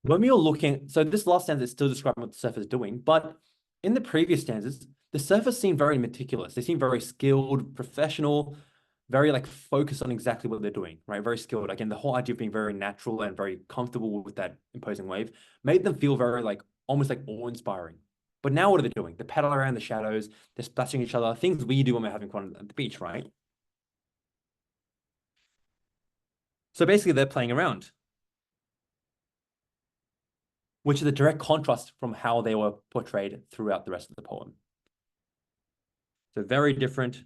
A: when we were looking, so this last stanza is still describing what the surfer is doing, but in the previous stanzas, the surfers seem very meticulous. They seem very skilled, professional, very like focused on exactly what they're doing, right? Very skilled. Again, the whole idea of being very natural and very comfortable with that imposing wave made them feel very like almost like awe-inspiring. But now what are they doing? They're paddling around the shadows, they're splashing each other, things we do when we're having fun at the beach, right? So basically they're playing around, which is a direct contrast from how they were portrayed throughout the rest of the poem. So very different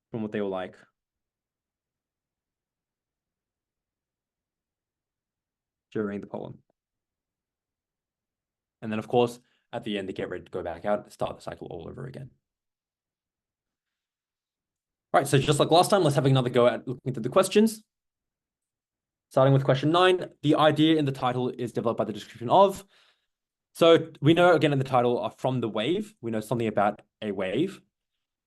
A: from what they were like during the poem. And then, of course, at the end, they get ready to go back out and start the cycle all over again. All right, so just like last time, let's have another go at looking at the questions. Starting with question 9, the idea in the title is developed by the description of. So we know, again, in the title, from the wave, we know something about a wave.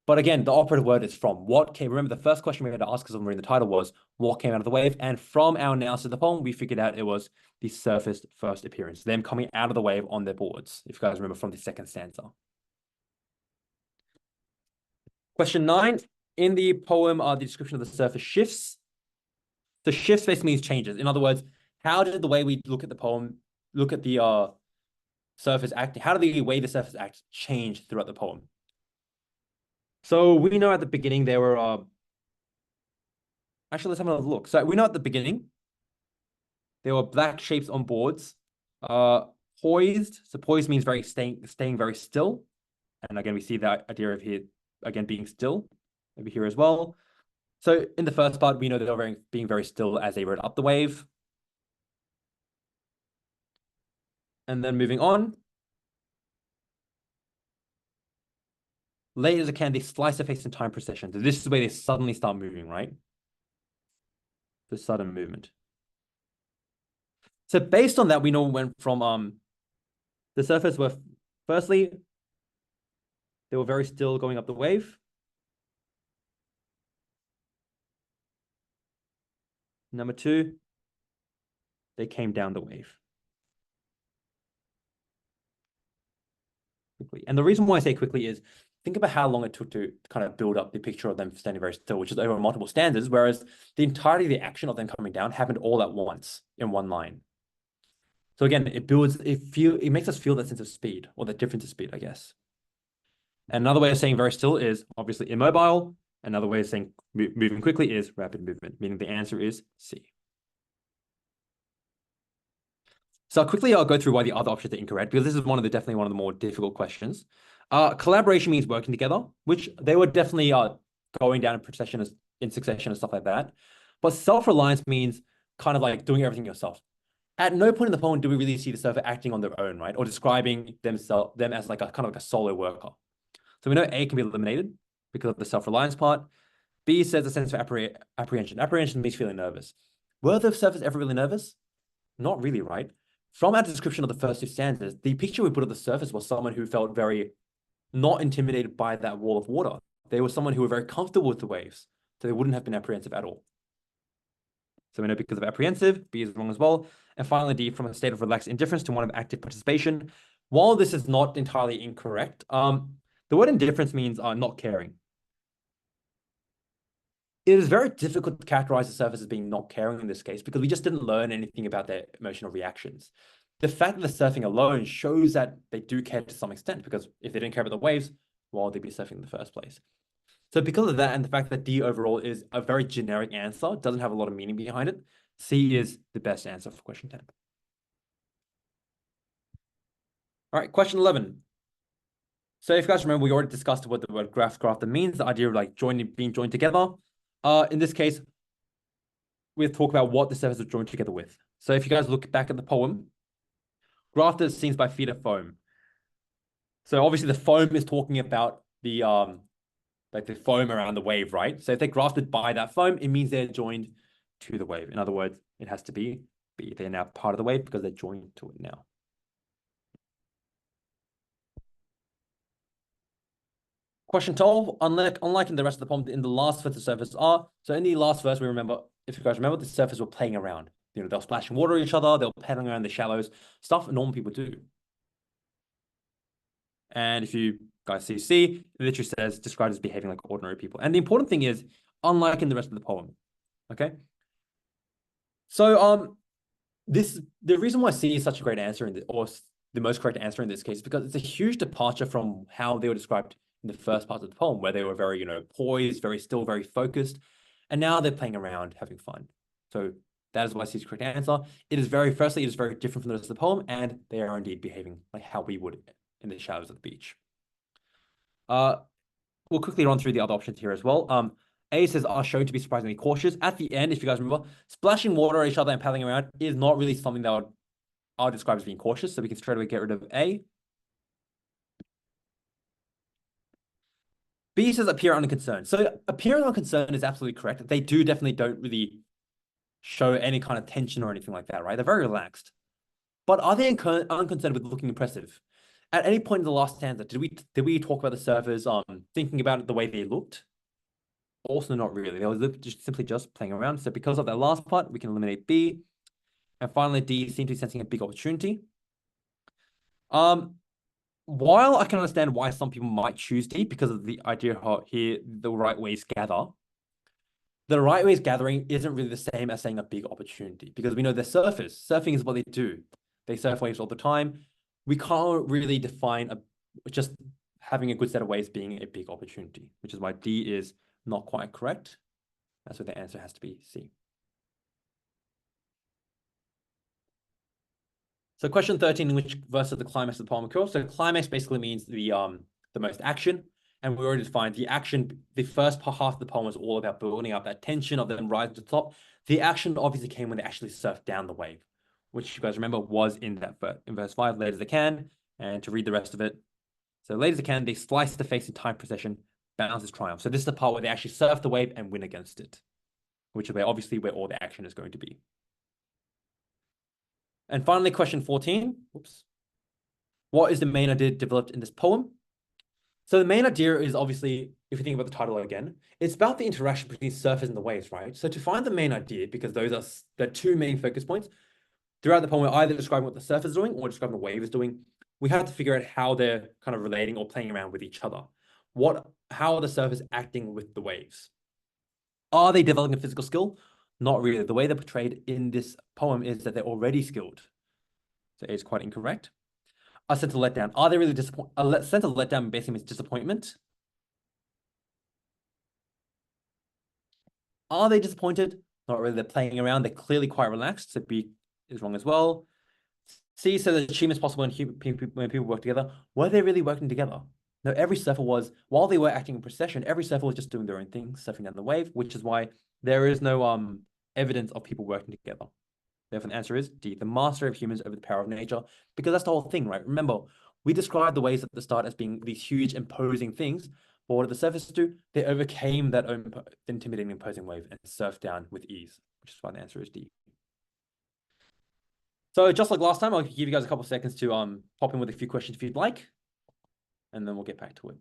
A: But again, the operative word is from. What came, remember the first question we had to ask, because I'm reading the title, was what came out of the wave? And from our analysis of the poem, we figured out it was the surfaced first appearance, them coming out of the wave on their boards, if you guys remember from the second stanza. Question 9, in the poem, the description of the surface shifts. So shifts basically means changes. In other words, how did the way we look at the poem, look at the surface acting, how did the way the surface acts change throughout the poem? So we know at the beginning there were, actually, let's have another look. So we know at the beginning, there were black shapes on boards, poised. So poised means staying very still. And again, we see that idea of here, again, being still over here as well. So in the first part, we know that they were being very still as they rode up the wave. And then moving on. Later as a can, they slice their face in time procession. So this is where they suddenly start moving, right? The sudden movement. So based on that, we know we went from the surface were, firstly, they were very still going up the wave. Number 2, they came down the wave. Quickly. And the reason why I say quickly is, think about how long it took to kind of build up the picture of them standing very still, which is over multiple stanzas, whereas the entirety of the action of them coming down happened all at once in one line. So again, it makes us feel that sense of speed, or the difference of speed, I guess. And another way of saying very still is obviously immobile. Another way of saying moving quickly is rapid movement, meaning the answer is C. So I'll go through why the other options are incorrect, because this is definitely one of the more difficult questions. Collaboration means working together, which they were definitely going down in succession and stuff like that. But self-reliance means kind of like doing everything yourself. At no point in the poem do we really see the surfer acting on their own, right? Or describing them as like a kind of like a solo worker. So we know A can be eliminated because of the self-reliance part. B says a sense of apprehension. Apprehension means feeling nervous. Were the surfers ever really nervous? Not really, right? From our description of the first 2 stanzas, the picture we put at the surface was someone who felt very not intimidated by that wall of water. They were someone who were very comfortable with the waves, so they wouldn't have been apprehensive at all. So we know because of apprehensive, B is wrong as well. And finally, D, from a state of relaxed indifference to one of active participation. While this is not entirely incorrect, the word indifference means not caring. It is very difficult to characterize the surface as being not caring in this case, because we just didn't learn anything about their emotional reactions. The fact that they're surfing alone shows that they do care to some extent, because if they didn't care about the waves, why would they be surfing in the first place? So because of that, and the fact that D overall is a very generic answer, doesn't have a lot of meaning behind it, C is the best answer for question 10. All right, question 11. So if you guys remember, we already discussed what the word grafter means, the idea of like being joined together. In this case, we'll talk about what the surface is joined together with. So if you guys look back at the poem, grafted is seen by feet of foam. So obviously the foam is talking about the like the foam around the wave, right? So if they're grafted by that foam, it means they're joined to the wave. In other words, it has to be B. They're now part of the wave because they're joined to it now. Question 12, unlike in the rest of the poem, in the last verse, the surface are. So in the last verse, we remember, if you guys remember, the surface were playing around. You know, they're splashing water at each other, they're paddling around the shallows, stuff normal people do. And if you guys see C, it literally says, described as behaving like ordinary people. And the important thing is, unlike in the rest of the poem, okay? So the reason why C is such a great answer, or the most correct answer in this case, is because it's a huge departure from how they were described in the first part of the poem, where they were very, poised, very still, very focused. And now they're playing around, having fun. So that is why C is the correct answer. Firstly, it is very different from the rest of the poem, and they are indeed behaving like how we would in the shadows of the beach. We'll quickly run through the other options here as well. A says are shown to be surprisingly cautious. At the end, if you guys remember, splashing water at each other and paddling around is not really something that I'll describe as being cautious. So we can straight away get rid of A. B says appear unconcerned. So appearing unconcerned is absolutely correct. They definitely don't really show any kind of tension or anything like that, right? They're very relaxed. But are they unconcerned with looking impressive? At any point in the last stanza, did we talk about the surfers thinking about it the way they looked? Also, not really. They were just simply just playing around. So because of that last part, we can eliminate B. And finally, D seemed to be sensing a big opportunity. While I can understand why some people might choose D because of the idea of here the right ways gather, the right ways gathering isn't really the same as saying a big opportunity because we know they're surfers. Surfing is what they do. They surf waves all the time. We can't really define just having a good set of waves being a big opportunity, which is why D is not quite correct. That's why the answer has to be C. So question 13, in which verse of the climax of the poem occurs? So climax basically means the most action. And we already defined the action, the first half of the poem was all about building up that tension of them rising to the top. The action obviously came when they actually surfed down the wave, which you guys remember was in verse 5, late as they can. And to read the rest of it. So late as they can, they slice the face in time procession, bounces triumph. So this is the part where they actually surf the wave and win against it, which is obviously where all the action is going to be. And finally, question 14. Whoops. What is the main idea developed in this poem? So the main idea is obviously, if you think about the title again, it's about the interaction between surfers and the waves, right? So to find the main idea, because those are the two main focus points, throughout the poem, we're either describing what the surfer is doing or describing the wave is doing. We have to figure out how they're kind of relating or playing around with each other. How are the surfers acting with the waves? Are they developing a physical skill? Not really. The way they're portrayed in this poem is that they're already skilled. So A is quite incorrect. A sense of letdown. Are they really disappointed? A sense of letdown basically means disappointment. Are they disappointed? Not really. They're playing around. They're clearly quite relaxed. So B is wrong as well. C says achievement is possible when people work together. Were they really working together? No, every surfer was, while they were acting in procession, every surfer was just doing their own thing, surfing down the wave, which is why there is no evidence of people working together. Therefore, the answer is D, the mastery of humans over the power of nature, because that's the whole thing, right? Remember, we described the waves at the start as being these huge, imposing things. But what did the surfers do? They overcame that intimidating, imposing wave and surfed down with ease, which is why the answer is D. So just like last time, I'll give you guys a couple of seconds to pop in with a few questions if you'd like, and then we'll get back to it.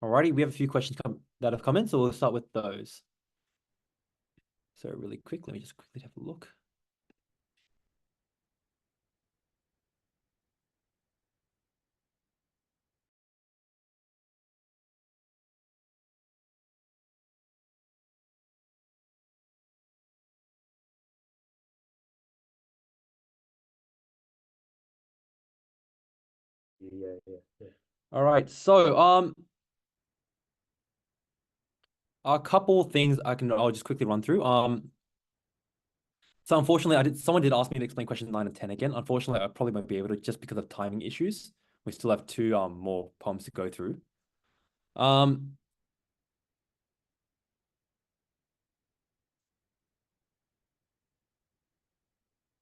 A: Alrighty, we have a few questions that have come in, so we'll start with those. So really quick, let me just quickly have a look. Yeah. All right, so a couple things I'll just quickly run through. So unfortunately, someone did ask me to explain questions 9 and 10 again. Unfortunately, I probably won't be able to just because of timing issues. We still have two more poems to go through.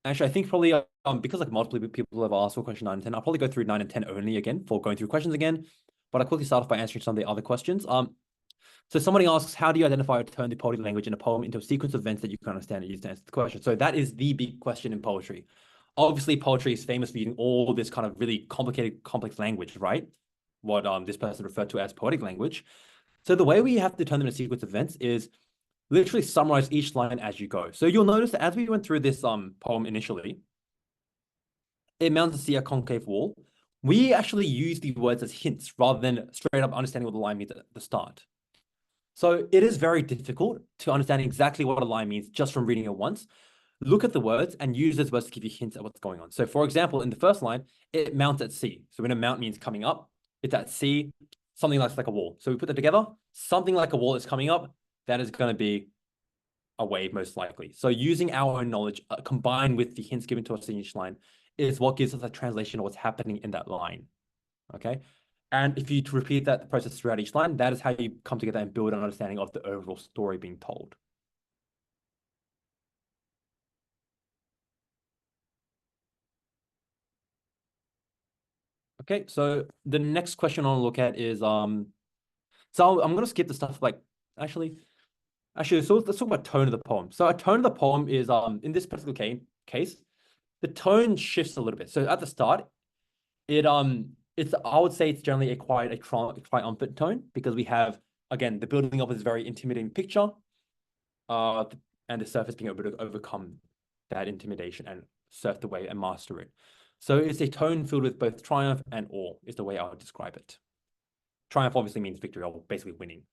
A: Actually, I think probably because like multiple people have asked for question 9 and 10, I'll probably go through 9 and 10 only again for going through questions again. But I'll quickly start off by answering some of the other questions. So somebody asks, how do you identify or turn the poetic language in a poem into a sequence of events that you can understand and use to answer the question? So that is the big question in poetry. Obviously, poetry is famous for using all this kind of really complicated, complex language, right? What this person referred to as poetic language. So the way we have to turn them into a sequence of events is literally summarize each line as you go. So you'll notice that as we went through this poem initially, it mounts to see a concave wall. We actually use the words as hints rather than straight up understanding what the line means at the start. So it is very difficult to understand exactly what a line means just from reading it once. Look at the words and use those words to give you hints at what's going on. So for example, in the first line, it mounts at sea. So when a mount means coming up, it's at sea, something like a wall. So we put that together, something like a wall is coming up, that is going to be a wave most likely. So using our own knowledge combined with the hints given to us in each line is what gives us a translation of what's happening in that line. Okay. And if you repeat that process throughout each line, that is how you come together and build an understanding of the overall story being told. Okay, so the next question I want to look at is so I'm gonna skip the stuff like actually so let's talk about tone of the poem. So a tone of the poem is in this particular case, the tone shifts a little bit. So at the start, it's I would say it's generally a triumphant tone because we have again the building up is very intimidating picture, and the surface being able to overcome that intimidation and surf the wave and master it. So it's a tone filled with both triumph and awe is the way I would describe it. Triumph obviously means victory or basically winning.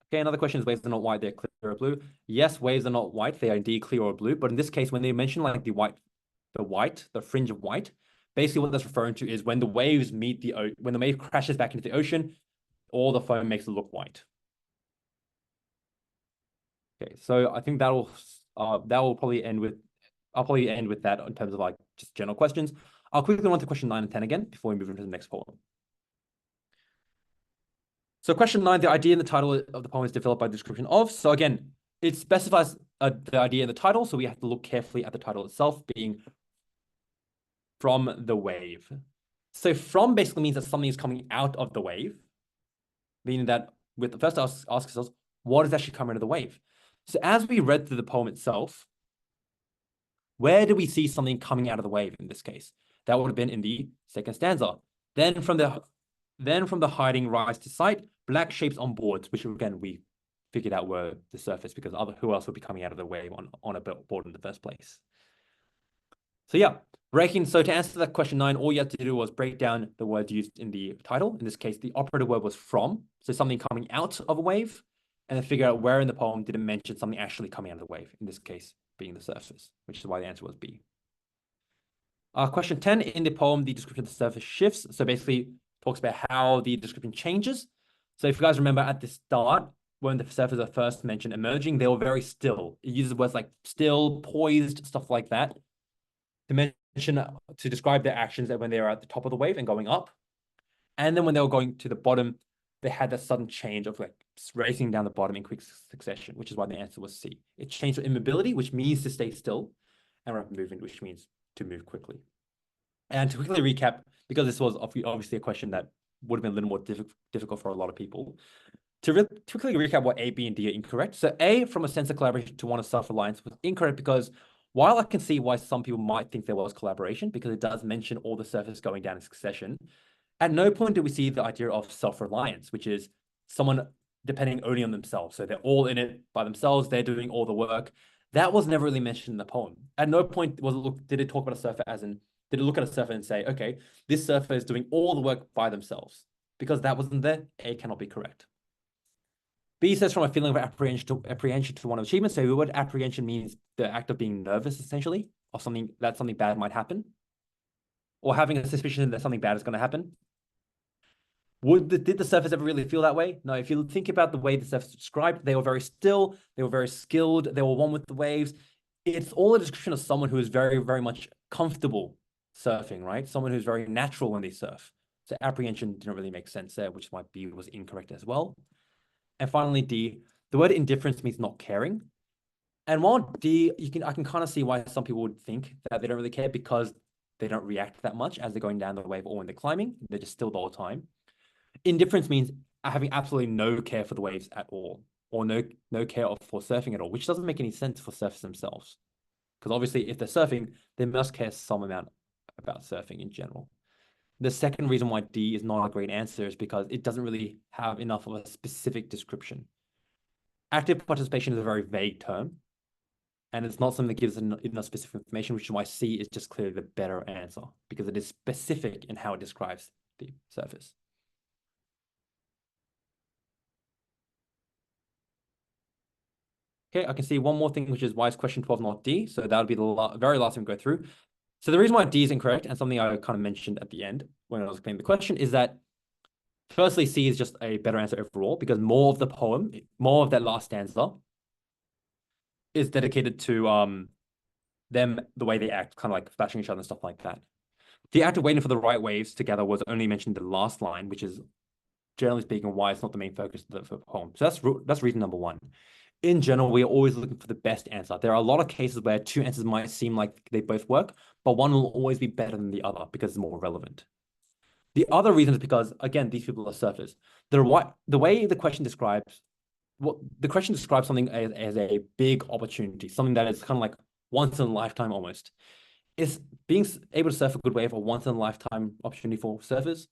A: Okay, another question is waves are not white, they're clear or blue. Yes, waves are not white, they are indeed clear or blue. But in this case, when they mention like the fringe of white, basically what that's referring to is when the waves meet when the wave crashes back into the ocean, all the foam makes it look white. Okay, so I think that will probably end with I'll probably end with that in terms of like just general questions. I'll quickly run to question 9 and 10 again before we move into the next poem. So question 9, the idea in the title of the poem is developed by the description of. So again, it specifies the idea in the title, so we have to look carefully at the title itself being from the wave. So from basically means that something is coming out of the wave, meaning that with the first ask ourselves, what is actually coming out of the wave? So as we read through the poem itself, where do we see something coming out of the wave in this case? That would have been in the second stanza. Then from the hiding rise to sight, black shapes on boards, which again we figured out were the surface because who else would be coming out of the wave on a board in the first place? So yeah, so to answer that question 9, all you had to do was break down the words used in the title. In this case, the operative word was from, so something coming out of a wave, and then figure out where in the poem did it mention something actually coming out of the wave, in this case being the surface, which is why the answer was B. Question 10, in the poem, the description of the surface shifts. So basically talks about how the description changes. So if you guys remember at the start, when the surface are first mentioned emerging, they were very still. It uses words like still, poised, stuff like that to describe their actions when they were at the top of the wave and going up. And then when they were going to the bottom, they had that sudden change of like racing down the bottom in quick succession, which is why the answer was C. It changed to immobility, which means to stay still, and rapid movement, which means to move quickly. And to quickly recap, because this was obviously a question that would have been a little more difficult for a lot of people, to quickly recap what A, B, and D are incorrect. So A, from a sense of collaboration to one of self-reliance, was incorrect because While I can see why some people might think there was collaboration, because it does mention all the surface going down in succession, at no point do we see the idea of self-reliance, which is someone depending only on themselves. So they're all in it by themselves. They're doing all the work. That was never really mentioned in the poem. At no point did it talk about a surfer as in, did it look at a surfer and say, okay, this surfer is doing all the work by themselves? Because that wasn't there, A cannot be correct. B says from a feeling of apprehension to one of achievement. So the word apprehension means the act of being nervous, essentially, or something bad might happen, or having a suspicion that something bad is going to happen. Did the surfers ever really feel that way? No. If you think about the way the surfers described, they were very still, they were very skilled, they were one with the waves. It's all a description of someone who is very, very much comfortable surfing, right? Someone who's very natural when they surf. So apprehension didn't really make sense there, which is why B was incorrect as well. And finally, D, the word indifference means not caring. And while D, I can kind of see why some people would think that they don't really care because they don't react that much as they're going down the wave or when they're climbing. They're just still the whole time. Indifference means having absolutely no care for the waves at all, or no care for surfing at all, which doesn't make any sense for surfers themselves. Because obviously, if they're surfing, they must care some amount about surfing in general. The second reason why D is not a great answer is because it doesn't really have enough of a specific description. Active participation is a very vague term, and it's not something that gives enough specific information, which is why C is just clearly the better answer, because it is specific in how it describes the surface. Okay, I can see one more thing, which is why is question 12 not D? So that'll be the very last thing we go through. So the reason why D is incorrect, and something I kind of mentioned at the end when I was explaining the question, is that firstly, C is just a better answer overall, because more of the poem, more of that last stanza is dedicated to them, the way they act, kind of like flashing each other and stuff like that. The act of waiting for the right waves to gather was only mentioned in the last line, which is, generally speaking, why it's not the main focus of the poem. So that's reason number one. In general, we are always looking for the best answer. There are a lot of cases where two answers might seem like they both work, but one will always be better than the other because it's more relevant. The other reason is because, again, these people are surfers. The way the question describes, the question describes something as a big opportunity, something that is kind of like once in a lifetime almost. Is being able to surf a good wave a once in a lifetime opportunity for surfers?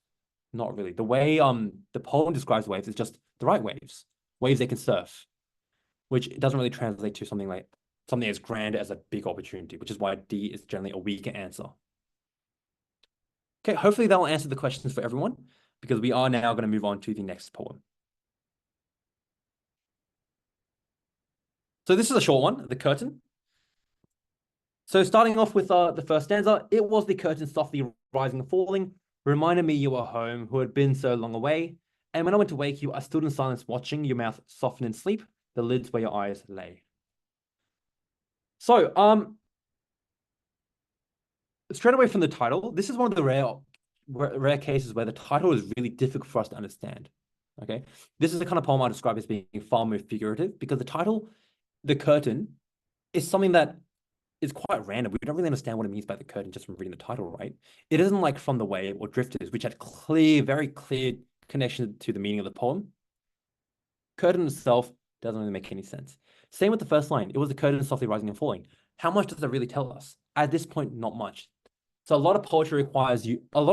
A: Not really. The way the poem describes waves is just the right waves they can surf, which doesn't really translate to something as grand as a big opportunity, which is why D is generally a weaker answer. Okay, hopefully that will answer the questions for everyone, because we are now going to move on to the next poem. So this is a short one, The Curtain. So starting off with the first stanza, it was the curtain softly rising and falling, reminded me you were home, who had been so long away. And when I went to wake you, I stood in silence watching your mouth soften in sleep, the lids where your eyes lay. So, straight away from the title, this is one of the rare cases where the title is really difficult for us to understand. Okay, this is the kind of poem I describe as being far more figurative, because the title, The Curtain, is something that is quite random. We don't really understand what it means by the curtain just from reading the title, right? It isn't like From the Wave or Drifters, which had very clear connection to the meaning of the poem. Curtain itself doesn't really make any sense. Same with the first line. It was the curtain softly rising and falling. How much does that really tell us? At this point, not much. So a lot of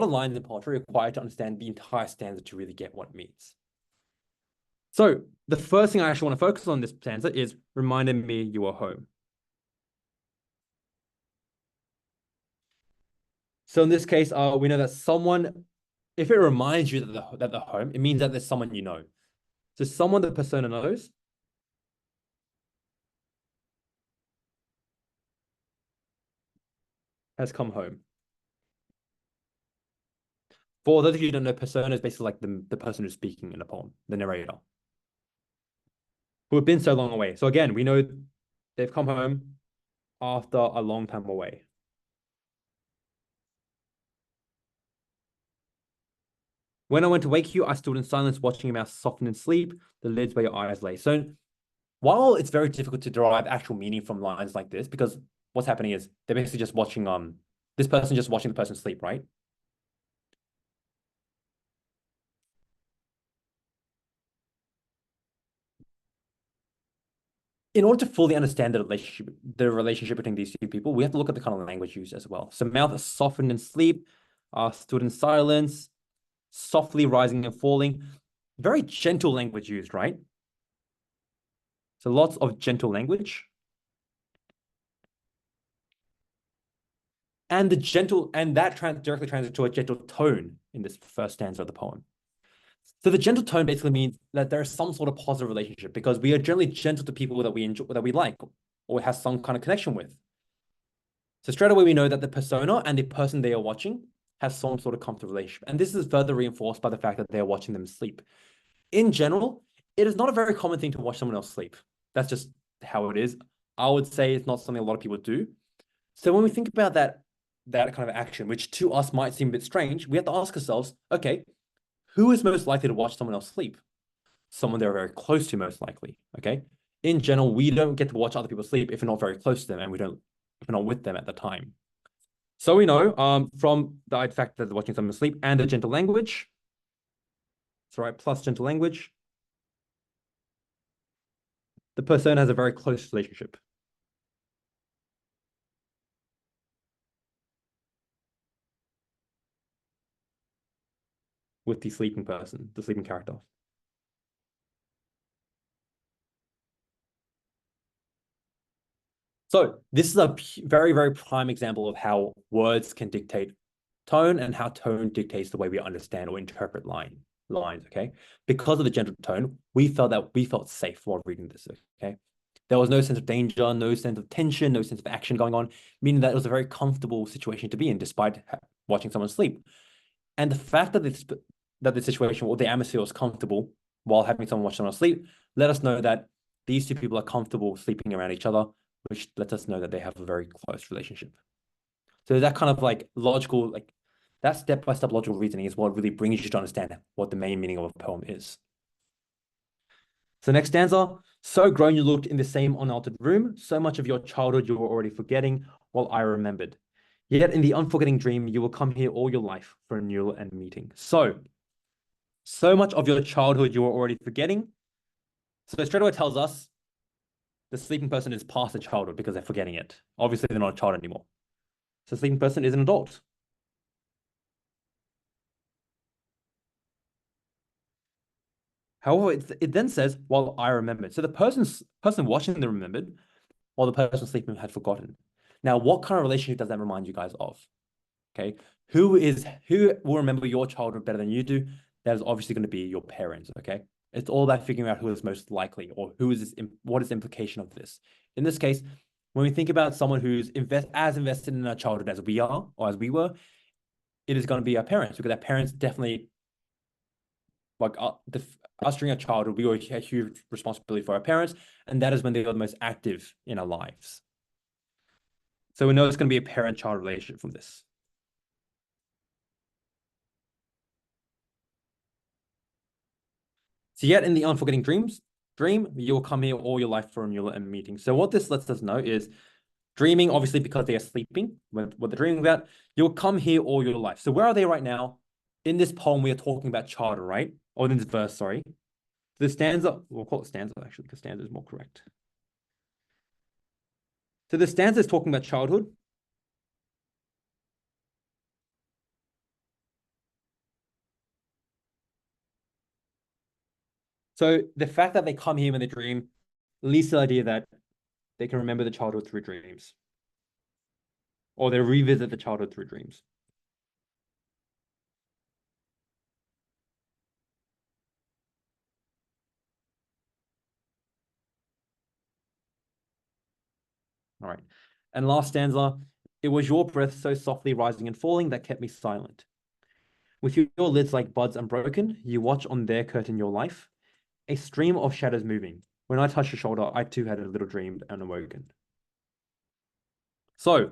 A: lines in poetry require to understand the entire stanza to really get what it means. So the first thing I actually want to focus on this stanza is reminding me you are home. So in this case, we know that someone, if it reminds you that the home, it means that there's someone you know. So someone the persona knows has come home. For those of you who don't know, persona is basically like the person who's speaking in a poem, the narrator, who have been so long away. So again, we know they've come home after a long time away. When I went to wake you, I stood in silence, watching your mouth soften in sleep, the lids where your eyes lay. So while it's very difficult to derive actual meaning from lines like this, because what's happening is they're basically just watching this person just watching the person sleep, right? in order to fully understand the relationship between these two people, we have to look at the kind of language used as well. So mouth is softened in sleep, stood in silence, softly rising and falling. Very gentle language used, right? So lots of gentle language. And that directly translates to a gentle tone in this first stanza of the poem. So the gentle tone basically means that there is some sort of positive relationship because we are generally gentle to people that we enjoy, that we like, or have some kind of connection with. So straight away we know that the persona and the person they are watching has some sort of comfortable relationship. And this is further reinforced by the fact that they are watching them sleep. In general, it is not a very common thing to watch someone else sleep. That's just how it is. I would say it's not something a lot of people do. So when we think about that kind of action, which to us might seem a bit strange, we have to ask ourselves, okay, who is most likely to watch someone else sleep? Someone they're very close to, most likely. Okay. In general, we don't get to watch other people sleep if we're not very close to them and if we're not with them at the time. So we know from the fact that they're watching someone sleep and the gentle language, that's right, plus gentle language, the persona has a very close relationship with the sleeping person, the sleeping character. So this is a very, very prime example of how words can dictate tone and how tone dictates the way we understand or interpret lines, okay? Because of the gentle tone, we felt safe while reading this, okay? There was no sense of danger, no sense of tension, no sense of action going on, meaning that it was a very comfortable situation to be in despite watching someone sleep. And the fact that the situation or the atmosphere was comfortable while having someone watch someone sleep let us know that these two people are comfortable sleeping around each other, which lets us know that they have a very close relationship. So that kind of like logical, like that step-by-step logical reasoning is what really brings you to understand what the main meaning of a poem is. So next stanza, so grown you looked in the same unaltered room, so much of your childhood you were already forgetting, while I remembered. Yet in the unforgetting dream, you will come here all your life for a renewal and meeting. So much of your childhood you were already forgetting. So straight away tells us the sleeping person is past the childhood because they're forgetting it. Obviously, they're not a child anymore. So the sleeping person is an adult. However, it then says, while I remembered. So the person watching them remembered, while the person sleeping had forgotten. Now, what kind of relationship does that remind you guys of? Okay. Who will remember your childhood better than you do? That is obviously going to be your parents. Okay. It's all about figuring out who is most likely or what is the implication of this. In this case, when we think about someone who's as invested in our childhood as we are or as we were, it is going to be our parents because our parents definitely like us during our childhood, we always had huge responsibility for our parents, and that is when they are the most active in our lives. So we know it's going to be a parent-child relationship from this. So yet in the unforgetting dream, you'll come here all your life for a renewal and meeting. So what this lets us know is dreaming, obviously, because they are sleeping, what they're dreaming about, you'll come here all your life. So where are they right now? In this poem, we are talking about childhood, right? Or in this verse, sorry. The stanza, we'll call it stanza actually, because stanza is more correct. So the stanza is talking about childhood. So the fact that they come here when they dream leads to the idea that they can remember the childhood through dreams, or they revisit the childhood through dreams. All right. And last stanza, it was your breath so softly rising and falling that kept me silent. With your lids like buds unbroken, you watch on their curtain your life, a stream of shadows moving. When I touched your shoulder, I too had a little dream and awoken. So,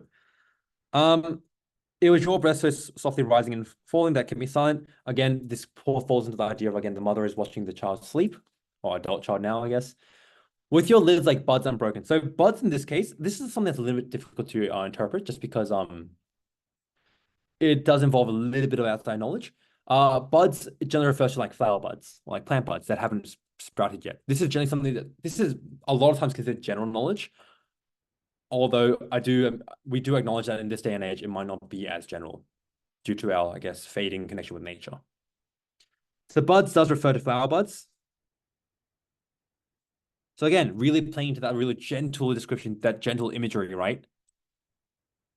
A: it was your breath so softly rising and falling that kept me silent. Again, this falls into the idea of, again, the mother is watching the child sleep, or adult child now, I guess. With your lids like buds unbroken. So buds in this case, this is something that's a little bit difficult to interpret just because it does involve a little bit of outside knowledge. Buds generally refers to like flower buds, or like plant buds that haven't sprouted yet. This is generally something that this is a lot of times considered general knowledge. Although we do acknowledge that in this day and age, it might not be as general due to our, I guess, fading connection with nature. So buds does refer to flower buds. So again, really playing to that really gentle description, that gentle imagery, right?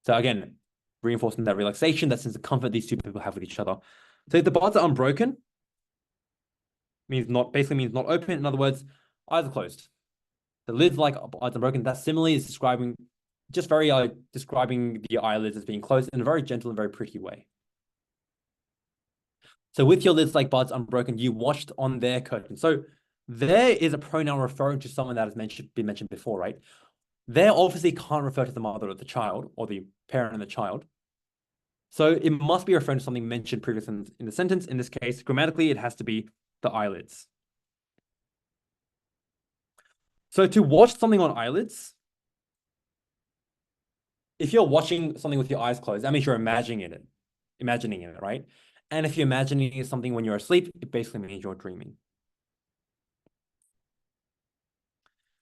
A: So again, reinforcing that relaxation, that sense of comfort these two people have with each other. So if the buds are unbroken, basically means not open. In other words, eyes are closed. The lid's like eyes unbroken. That similarly is describing describing the eyelids as being closed in a very gentle and very pretty way. So with your lids like buds unbroken, you watched on their curtain. So there is a pronoun referring to someone that has been mentioned before, right? There obviously can't refer to the mother of the child or the parent of the child. So it must be referring to something mentioned previously in the sentence. In this case, grammatically, it has to be the eyelids. So to watch something on eyelids, if you're watching something with your eyes closed, that means you're imagining it, right? And if you're imagining something when you're asleep, it basically means you're dreaming.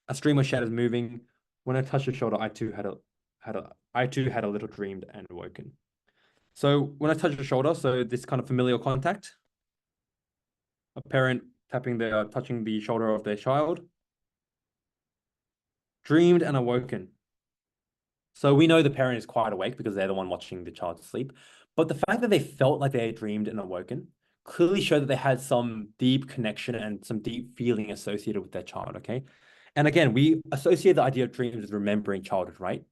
A: A stream of shadows moving. When I touched your shoulder, I too had a little dreamed and woken. So when I touch your shoulder, so this kind of familial contact, a parent touching the shoulder of their child, dreamed and awoken. So we know the parent is quite awake because they're the one watching the child sleep. But the fact that they felt like they had dreamed and awoken clearly showed that they had some deep connection and some deep feeling associated with their child, okay? And again, we associate the idea of dreams with remembering childhood, right?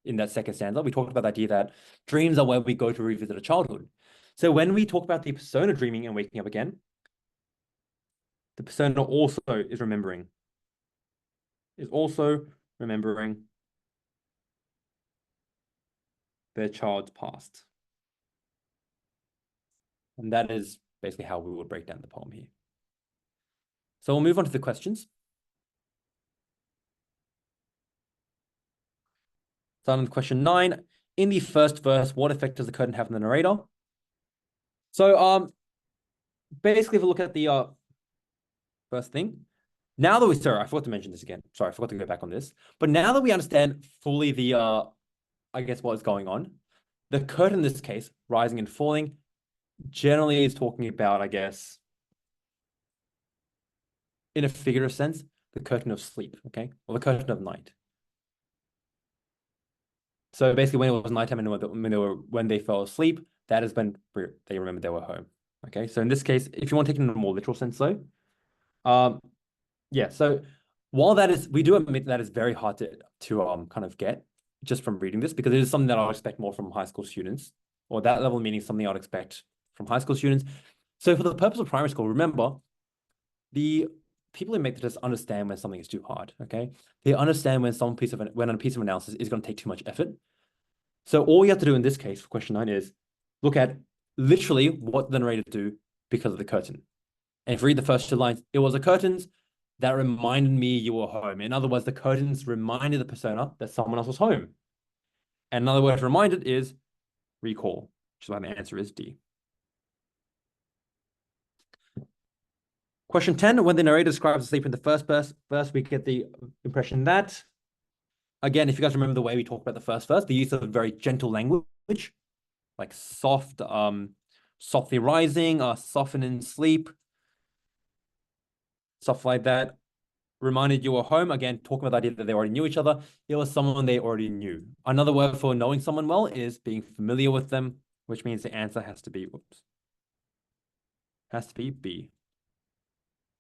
A: In that second stanza, we talked about the idea that dreams are where we go to revisit a childhood. So when we talk about the persona dreaming and waking up again, the persona also is also remembering their child's past. And that is basically how we would break down the poem here. So we'll move on to the questions. Starting with question 9. In the first verse, what effect does the curtain have on the narrator? So basically, if we look at the first thing, now that I forgot to mention this again. Sorry, I forgot to go back on this. But now that we understand fully the I guess what is going on, the curtain in this case, rising and falling, generally is talking about, I guess, in a figurative sense, the curtain of sleep, okay? Or the curtain of night. So basically when it was nighttime and when they fell asleep, that is when they remembered they were home. Okay, so in this case, if you want to take it in a more literal sense though, yeah, so while we do admit that is very hard to kind of get just from reading this, because it is something that I would expect more from high school students, or that level meaning something I would expect from high school students. So for the purpose of primary school, remember, the people who make the test understand when something is too hard, okay? They understand when a piece of analysis is going to take too much effort. So all you have to do in this case for question 9 is look at literally what the narrator do because of the curtain. And if you read the first 2 lines, it was the curtains that reminded me you were home. In other words, the curtains reminded the persona that someone else was home. And another word reminded is recall, which is why the answer is D. Question 10, when the narrator describes sleep in the first verse, we get the impression that, again, if you guys remember the way we talked about the first verse, the use of very gentle language, like soft, softly rising, soften in sleep, stuff like that, reminded you were home. Again, talking about the idea that they already knew each other. It was someone they already knew. Another word for knowing someone well is being familiar with them, which means the answer has to be, B.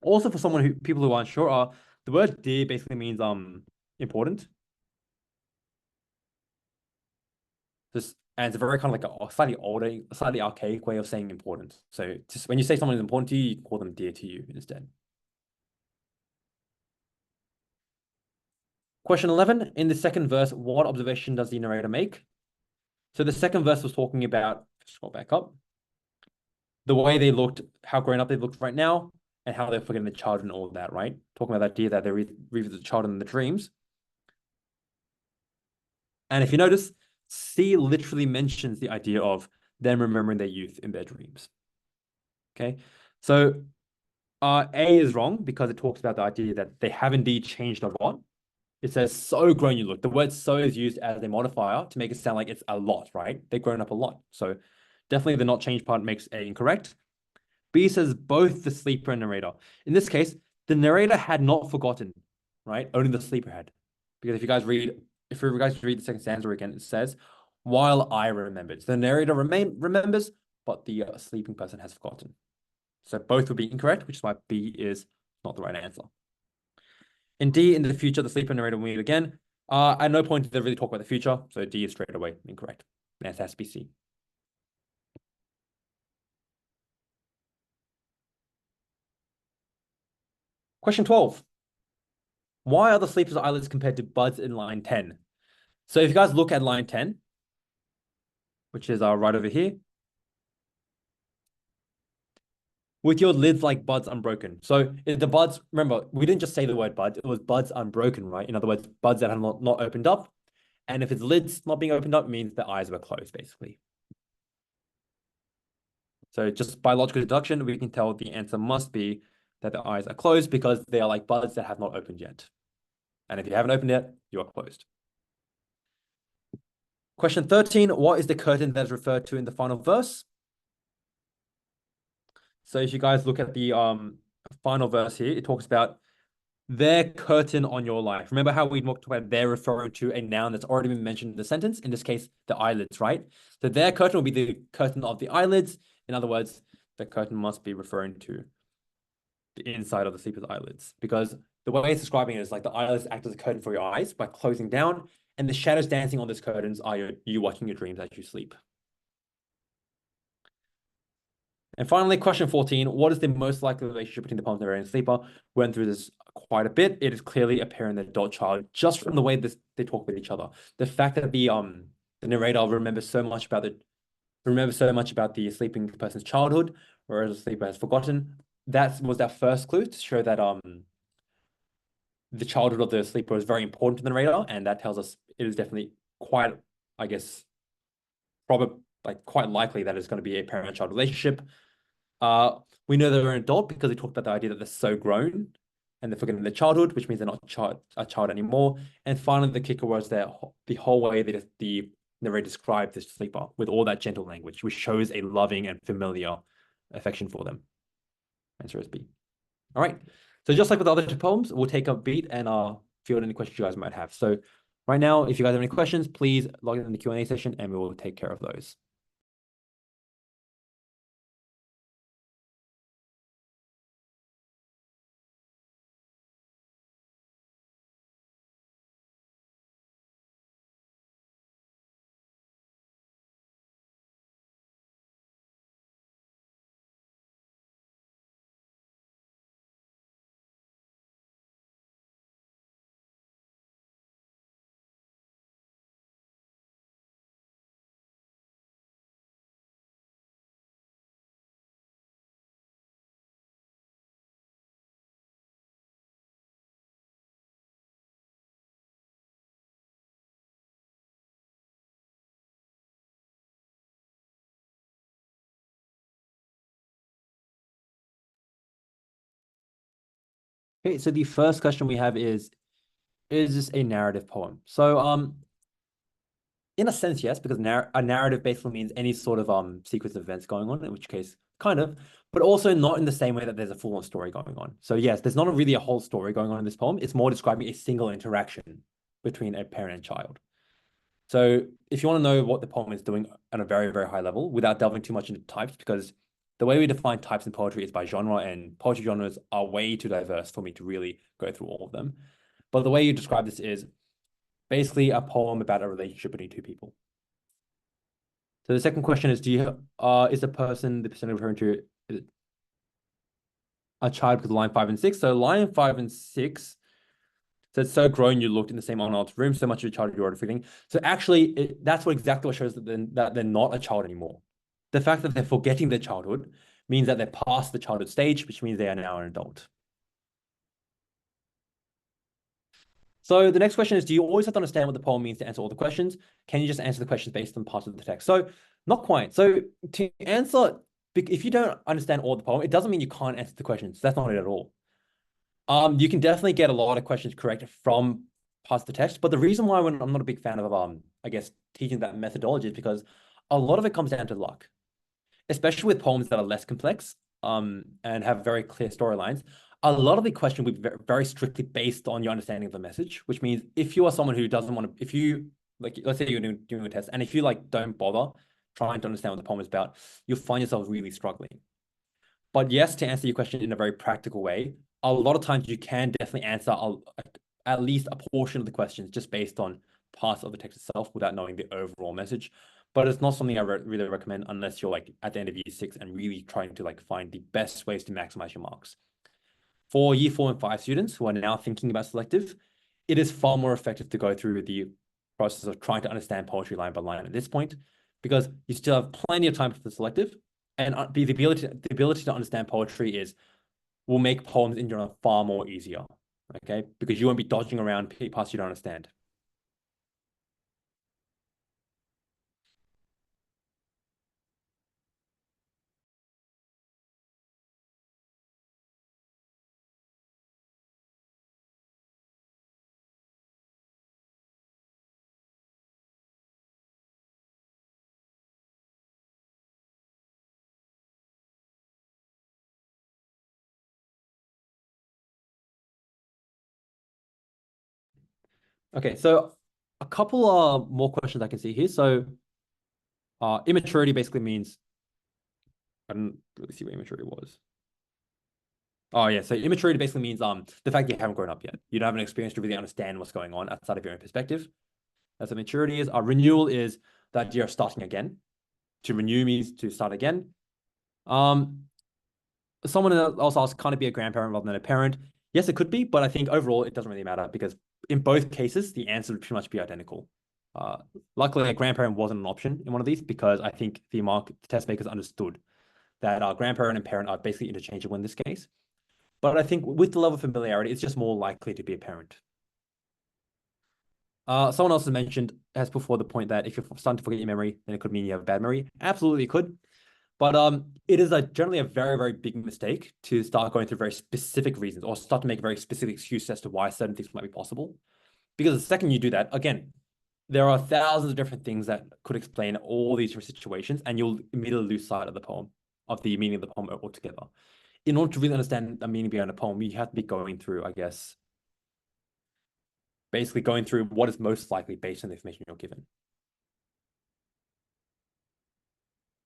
A: Also, for people who aren't sure, the word dear basically means important. And it's a very kind of like a slightly older, slightly archaic way of saying important. So just when you say someone is important to you, you call them dear to you instead. Question 11, in the second verse, what observation does the narrator make? So the second verse was talking about, scroll back up, the way they looked, how grown up they looked right now, and how they're forgetting the child and all of that, right? Talking about that idea that they revisit the child in the dreams. And if you notice, C literally mentions the idea of them remembering their youth in their dreams. Okay, so A is wrong because it talks about the idea that they have indeed changed a lot. It says so grown you look. The word so is used as a modifier to make it sound like it's a lot, right? They've grown up a lot. So definitely the not changed part makes A incorrect. B says both the sleeper and narrator. In this case, the narrator had not forgotten, right? Only the sleeper had. Because if you guys read the second stanza again, it says, while I remembered. So the narrator remembers, but the sleeping person has forgotten. So both would be incorrect, which is why B is not the right answer. In D, in the future, the sleeper and narrator will meet again. At no point did they really talk about the future, so D is straight away incorrect. The answer has to be C. Question 12. Why are the sleeper's eyelids compared to Bud's in line 10? So if you guys look at line 10, which is right over here, with your lids like Bud's unbroken. So if the buds, remember, we didn't just say the word bud, it was buds unbroken, right? In other words, buds that have not opened up. And if its lids not being opened up, it means the eyes were closed, basically. So just by logical deduction, we can tell the answer must be that the eyes are closed because they are like buds that have not opened yet. And if you haven't opened yet, you are closed. Question 13, what is the curtain that is referred to in the final verse? So if you guys look at the final verse here, it talks about their curtain on your life. Remember how we talked about they're referring to a noun that's already been mentioned in the sentence? In this case, the eyelids, right? So their curtain will be the curtain of the eyelids. In other words, the curtain must be referring to the inside of the sleeper's eyelids, because the way it's describing it is like the eyelids act as a curtain for your eyes by closing down, and the shadows dancing on those curtains are you watching your dreams as you sleep. And finally, question 14, what is the most likely relationship between the poem's narrator and sleeper? We went through this quite a bit. It is clearly a parent and adult child, just from the way they talk with each other. The fact that the narrator remembers so much about the sleeping person's childhood, whereas the sleeper has forgotten. That was our first clue to show that the childhood of the sleeper is very important to the narrator, and that tells us it is definitely quite, I guess, probably like quite likely that it's going to be a parent-child relationship. We know they're an adult because they talked about the idea that they're so grown and they're forgetting their childhood, which means they're not a child anymore. And finally, the kicker was that the whole way that the narrator described the sleeper with all that gentle language, which shows a loving and familiar affection for them. Answer is B. All right. So just like with the other two poems, we'll take a beat and field any questions you guys might have. So right now, if you guys have any questions, please log in the Q&A session and we will take care of those. Okay, so the first question we have is this a narrative poem? So in a sense, yes, because a narrative basically means any sort of sequence of events going on, in which case, kind of, but also not in the same way that there's a full-on story going on. So yes, there's not really a whole story going on in this poem. It's more describing a single interaction between a parent and child. So if you want to know what the poem is doing at a very, very high level, without delving too much into types, because the way we define types in poetry is by genre, and poetry genres are way too diverse for me to really go through all of them. But the way you describe this is basically a poem about a relationship between two people. So the second question is, is the person referring to a child with line 5 and 6? So line 5 and 6 says, so grown you looked in the same unaltered room, so much of a child you're already forgetting. So actually, that's exactly what shows that they're not a child anymore. The fact that they're forgetting their childhood means that they're past the childhood stage, which means they are now an adult. So the next question is, do you always have to understand what the poem means to answer all the questions? Can you just answer the questions based on parts of the text? So not quite. So to answer if you don't understand all the poem, it doesn't mean you can't answer the questions. That's not it at all. You can definitely get a lot of questions correct from parts of the text, but the reason why I'm not a big fan of I guess teaching that methodology is because a lot of it comes down to luck, especially with poems that are less complex and have very clear storylines. A lot of the question will be very strictly based on your understanding of the message, which means if you are someone who doesn't want to, if you like, let's say you're doing a test, and if you like don't bother trying to understand what the poem is about, you'll find yourself really struggling. But yes, to answer your question in a very practical way, a lot of times you can definitely answer at least a portion of the questions just based on parts of the text itself without knowing the overall message. But it's not something I really recommend unless you're like at the end of year 6 and really trying to like find the best ways to maximize your marks. For year 4 and 5 students who are now thinking about selective, it is far more effective to go through the process of trying to understand poetry line by line at this point, because you still have plenty of time for the selective, and the ability to understand poetry will make poems in general far more easier, okay? Because you won't be dodging around parts you don't understand. Okay, so a couple of more questions I can see here. So immaturity basically means, I don't really see what immaturity was. Oh yeah, so immaturity basically means the fact that you haven't grown up yet. You don't have an experience to really understand what's going on outside of your own perspective. That's what maturity is. Renewal is that you're starting again. To renew means to start again. Someone else asked, can't it be a grandparent rather than a parent? Yes, it could be, but I think overall it doesn't really matter because in both cases the answer would pretty much be identical. Luckily, a grandparent wasn't an option in one of these because I think the test makers understood that grandparent and parent are basically interchangeable in this case. But I think with the level of familiarity, it's just more likely to be a parent. Someone else has put forward the point that if you're starting to forget your memory, then it could mean you have a bad memory. Absolutely could. But it is generally a very, very big mistake to start going through very specific reasons or start to make a very specific excuse as to why certain things might be possible. Because the second you do that, again, there are thousands of different things that could explain all these different situations, and you'll immediately lose sight of the poem, of the meaning of the poem altogether. In order to really understand the meaning behind a poem, you have to be going through, I guess, basically going through what is most likely based on the information you're given.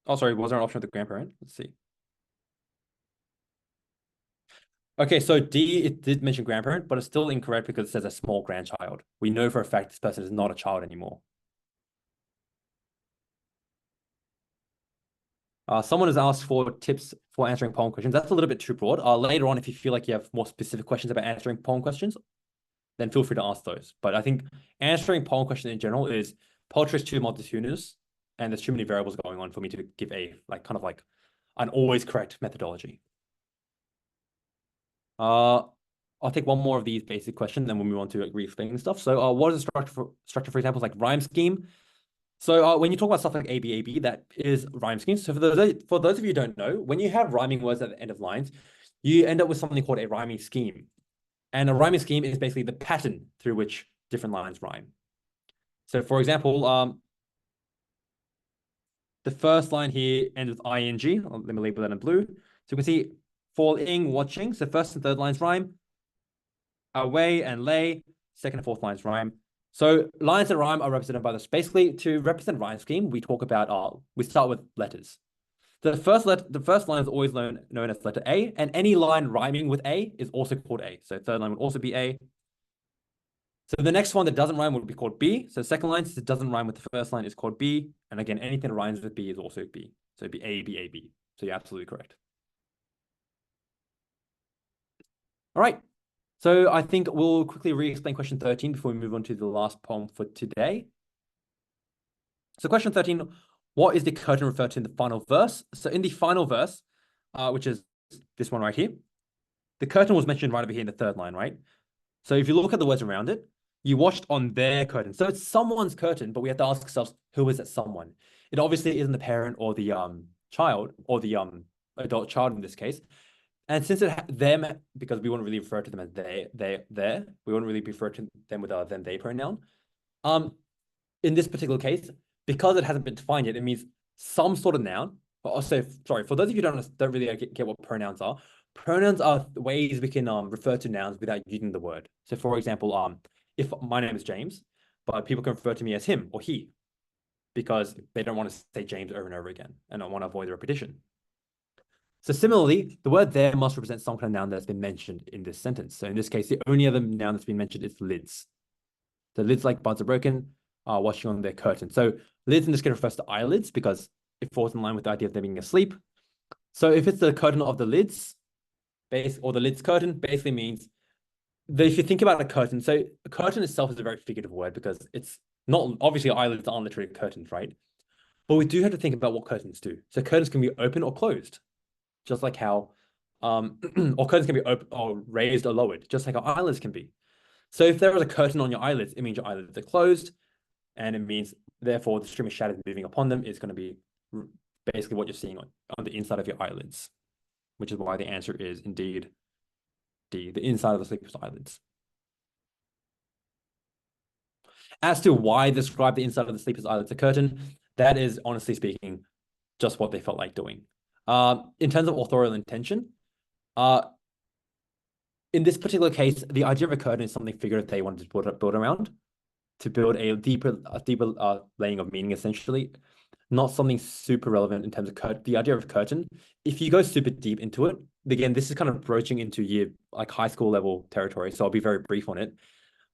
A: Oh, sorry, was there an option with the grandparent? Let's see. Okay, so D, it did mention grandparent, but it's still incorrect because it says a small grandchild. We know for a fact this person is not a child anymore. Someone has asked for tips for answering poem questions. That's a little bit too broad. Later on, if you feel like you have more specific questions about answering poem questions, then feel free to ask those. But I think answering poem questions in general is poetry is too multitudinous, and there's too many variables going on for me to give a kind of like an always correct methodology. I'll take one more of these basic questions, then we'll move on to re-explaining stuff. So what is the structure for example, like rhyme scheme? So when you talk about stuff like ABAB, that is rhyme schemes. So for those of you who don't know, when you have rhyming words at the end of lines, you end up with something called a rhyming scheme. And a rhyming scheme is basically the pattern through which different lines rhyme. So for example, the first line here ends with ing. Let me label that in blue. So you can see falling, watching. So first and third lines rhyme. Away and lay, second and fourth lines rhyme. So lines that rhyme are represented by this. Basically, to represent rhyme scheme, we talk about we start with letters. The first line is always known as letter A, and any line rhyming with A is also called A. So third line would also be A. So the next one that doesn't rhyme would be called B. So second line, since it doesn't rhyme with the first line, is called B. And again, anything that rhymes with B is also B. So it'd be A, B, A, B. So you're absolutely correct. All right. So I think we'll quickly re-explain question 13 before we move on to the last poem for today. So question 13, what is the curtain referred to in the final verse? So in the final verse, which is this one right here, the curtain was mentioned right over here in the third line, right? So if you look at the words around it, you watched on their curtain. So it's someone's curtain, but we have to ask ourselves, who is that someone? It obviously isn't the parent or the child, or the adult child in this case. And since them, because we wouldn't really refer to them as they, we wouldn't really refer to them with a them, they pronoun. In this particular case, because it hasn't been defined yet, it means some sort of noun. Also, sorry, for those of you who don't really get what pronouns are ways we can refer to nouns without using the word. So for example, if my name is James, but people can refer to me as him or he, because they don't want to say James over and over again and don't want to avoid the repetition. So similarly, the word there must represent some kind of noun that's been mentioned in this sentence. So in this case, the only other noun that's been mentioned is lids. The lids like buds are broken, washing on their curtain. So lids in this case refers to eyelids because it falls in line with the idea of them being asleep. So if it's the curtain of the lids, or the lids curtain, basically means that if you think about a curtain, so a curtain itself is a very figurative word because it's not, obviously eyelids aren't literally curtains, right? But we do have to think about what curtains do. So curtains can be open or closed, just like how, or curtains can be open or raised or lowered, just like our eyelids can be. So if there is a curtain on your eyelids, it means your eyelids are closed, and it means, therefore, the stream of shadows moving upon them is going to be basically what you're seeing on the inside of your eyelids, which is why the answer is indeed D, the inside of the sleeper's eyelids. As to why describe the inside of the sleeper's eyelids a curtain, that is, honestly speaking, just what they felt like doing. In terms of authorial intention, in this particular case, the idea of a curtain is something figurative they wanted to build around, to build a deeper laying of meaning, essentially. Not something super relevant in terms of the idea of curtain. If you go super deep into it, again, this is kind of broaching into high school level territory, so I'll be very brief on it.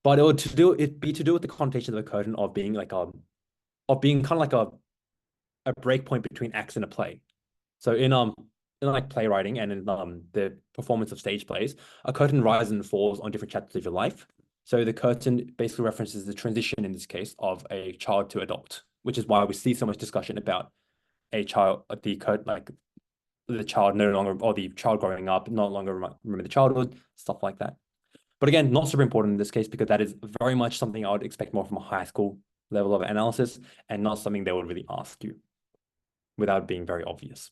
A: But it'd be to do with the connotation of a curtain of being like kind of like a break point between acts in a play. So in like playwriting and in the performance of stage plays, a curtain rises and falls on different chapters of your life. So the curtain basically references the transition in this case of a child to adult, which is why we see so much discussion about a child, the child no longer, or the child growing up, no longer remember the childhood, stuff like that. But again, not super important in this case because that is very much something I would expect more from a high school level of analysis and not something they would really ask you without being very obvious.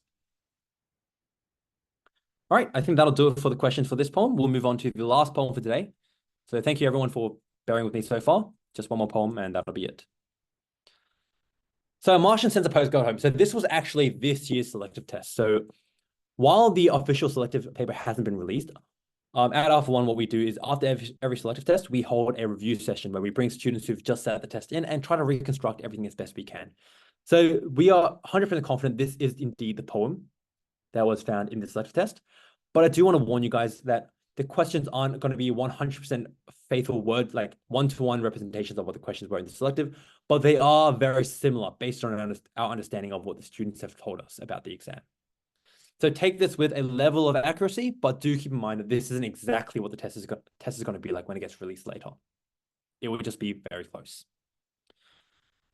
A: All right, I think that'll do it for the questions for this poem. We'll move on to the last poem for today. So thank you everyone for bearing with me so far. Just one more poem and that'll be it. So Martian sends a postcard home. So this was actually this year's selective test. So while the official selective paper hasn't been released, at Alpha One, what we do is after every selective test, we hold a review session where we bring students who've just sat the test in and try to reconstruct everything as best we can. So we are 100% confident this is indeed the poem that was found in the selective test. But I do want to warn you guys that the questions aren't going to be 100% faithful words, like one-to-one representations of what the questions were in the selective, but they are very similar based on our understanding of what the students have told us about the exam. So take this with a level of accuracy, but do keep in mind that this isn't exactly what the test is going to be like when it gets released later. It will just be very close.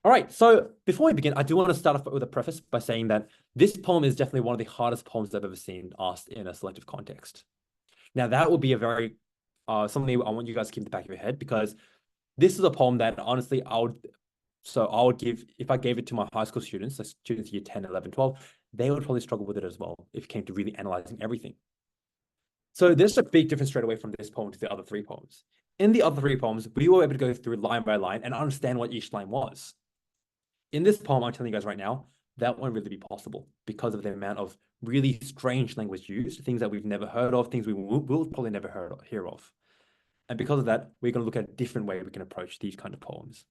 A: All right, so before we begin, I do want to start off with a preface by saying that this poem is definitely one of the hardest poems I've ever seen asked in a selective context. Now, that would be a very, something I want you guys to keep in the back of your head, because this is a poem that honestly I would give, if I gave it to my high school students, so students year 10, 11, 12, they would probably struggle with it as well if it came to really analyzing everything. So there's a big difference straight away from this poem to the other three poems. In the other three poems, we were able to go through line by line and understand what each line was. In this poem, I'm telling you guys right now, that won't really be possible because of the amount of really strange language used, things that we've never heard of, things we will probably never hear of. And because of that, we're going to look at a different way we can approach these kind of poems.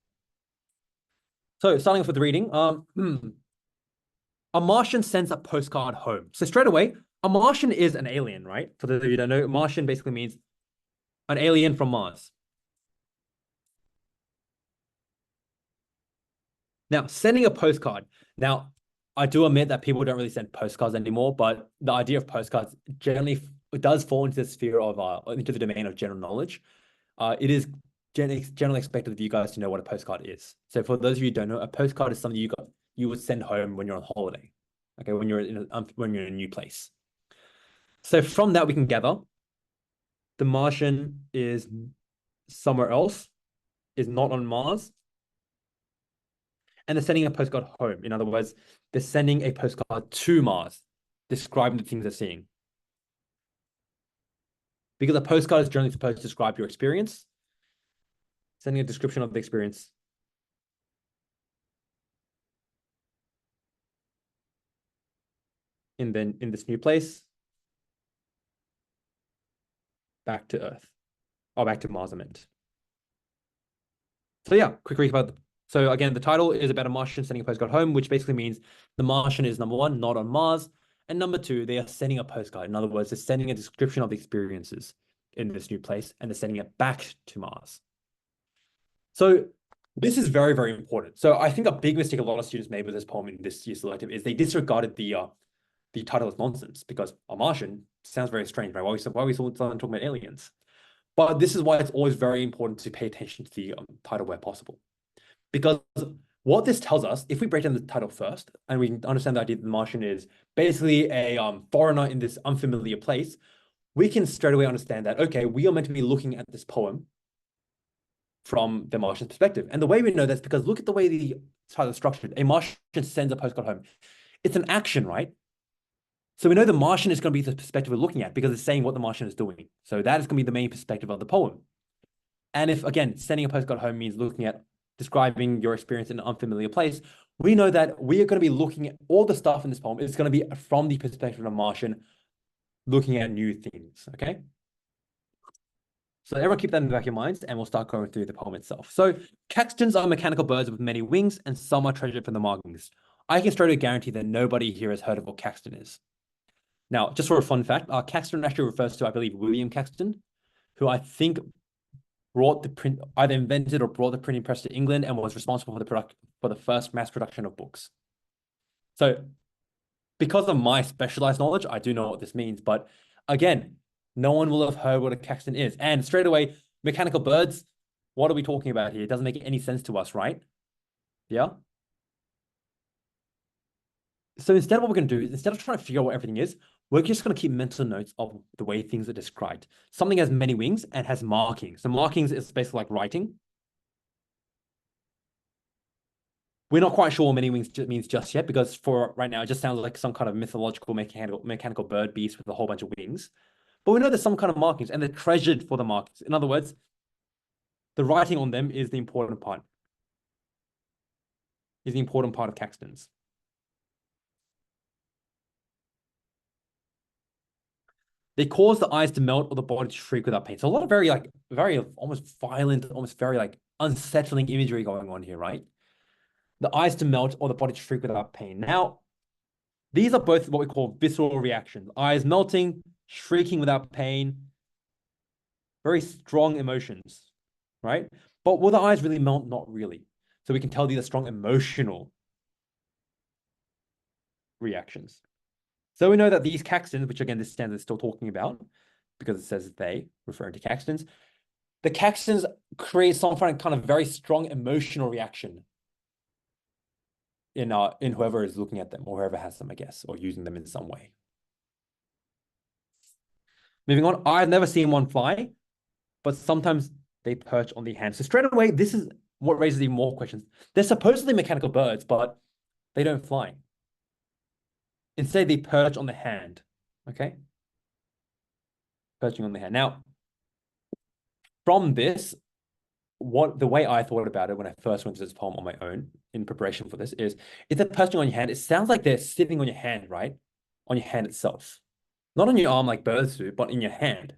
A: So starting off with the reading, a Martian sends a postcard home. So straight away, a Martian is an alien, right? For those of you who don't know, Martian basically means an alien from Mars. Now, sending a postcard. Now, I do admit that people don't really send postcards anymore, but the idea of postcards generally does fall into the sphere of into the domain of general knowledge. It is generally expected of you guys to know what a postcard is. So for those of you who don't know, a postcard is something you would send home when you're on holiday, okay, when you're in a new place. So from that we can gather the Martian is somewhere else, is not on Mars, and they're sending a postcard home. In other words, they're sending a postcard to Mars, describing the things they're seeing. Because a postcard is generally supposed to describe your experience, sending a description of the experience. In this new place, back to Earth, or back to Mars, I meant. So yeah, quick recap. So again, the title is about a Martian sending a postcard home, which basically means the Martian is number one, not on Mars. And number two, they are sending a postcard. In other words, they're sending a description of the experiences in this new place, and they're sending it back to Mars. So this is very, very important. So I think a big mistake a lot of students made with this poem in this year's selective is they disregarded the title as nonsense, because a Martian sounds very strange, right? Why are we talking about aliens? But this is why it's always very important to pay attention to the title where possible. Because what this tells us, if we break down the title first, and we understand the idea that the Martian is basically a foreigner in this unfamiliar place, we can straight away understand that, okay, we are meant to be looking at this poem from the Martian's perspective. And the way we know that's because look at the way the title is structured. A Martian sends a postcard home. It's an action, right? So we know the Martian is going to be the perspective we're looking at because it's saying what the Martian is doing. So that is going to be the main perspective of the poem. And if, again, sending a postcard home means looking at describing your experience in an unfamiliar place, we know that we are going to be looking at all the stuff in this poem. It's going to be from the perspective of a Martian, looking at new things, okay? So everyone keep that in the back of your minds, and we'll start going through the poem itself. So caxtons are mechanical birds with many wings, and some are treasured for the markings. I can straight away guarantee that nobody here has heard of what caxton is. Now, just for a fun fact, Caxton actually refers to, I believe, William Caxton, who I think brought the print, either invented or brought the printing press to England and was responsible for the first mass production of books. So because of my specialized knowledge, I do know what this means. But again, no one will have heard what a caxton is. And straight away, mechanical birds, what are we talking about here? It doesn't make any sense to us, right? Yeah? So instead, what we're going to do is, instead of trying to figure out what everything is, we're just going to keep mental notes of the way things are described. Something has many wings and has markings. So markings is basically like writing. We're not quite sure what many wings means just yet, because for right now, it just sounds like some kind of mythological mechanical bird beast with a whole bunch of wings. But we know there's some kind of markings, and they're treasured for the markings. In other words, the writing on them is the important part. Is the important part of caxtons. They cause the eyes to melt or the body to shriek without pain. So a lot of very almost violent, almost very like unsettling imagery going on here, right? The eyes to melt or the body to shriek without pain. Now, these are both what we call visceral reactions. Eyes melting, shrieking without pain. Very strong emotions, right? But will the eyes really melt? Not really. So we can tell these are strong emotional reactions. So we know that these caxtons, which again, this standard is still talking about because it says they, referring to caxtons, the caxtons create some kind of very strong emotional reaction in whoever is looking at them or whoever has them, I guess, or using them in some way. Moving on, I've never seen one fly, but sometimes they perch on the hand. So straight away, this is what raises even more questions. They're supposedly mechanical birds, but they don't fly. Instead, they perch on the hand, okay? Perching on the hand. Now, from this, the way I thought about it when I first went to this poem on my own in preparation for this is, if they're perching on your hand, it sounds like they're sitting on your hand, right? On your hand itself. Not on your arm like birds do, but in your hand.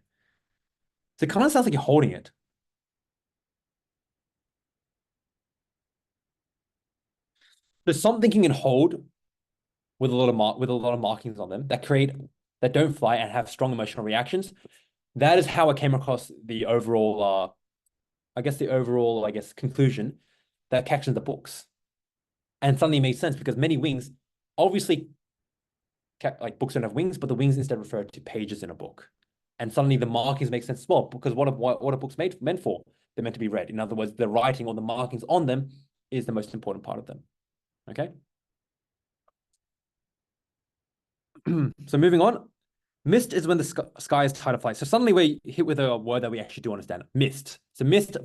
A: So it kind of sounds like you're holding it. There's something you can hold with a lot of markings on them that don't fly and have strong emotional reactions. That is how I came across the overall conclusion that captions the books. And suddenly it made sense because many wings, obviously, like books don't have wings, but the wings instead refer to pages in a book. And suddenly the markings make sense as well, because what are books meant for? They're meant to be read. In other words, the writing or the markings on them is the most important part of them. Okay. So moving on, mist is when the sky is tight of light. So suddenly we're hit with a word that we actually do understand. Mist. So mist,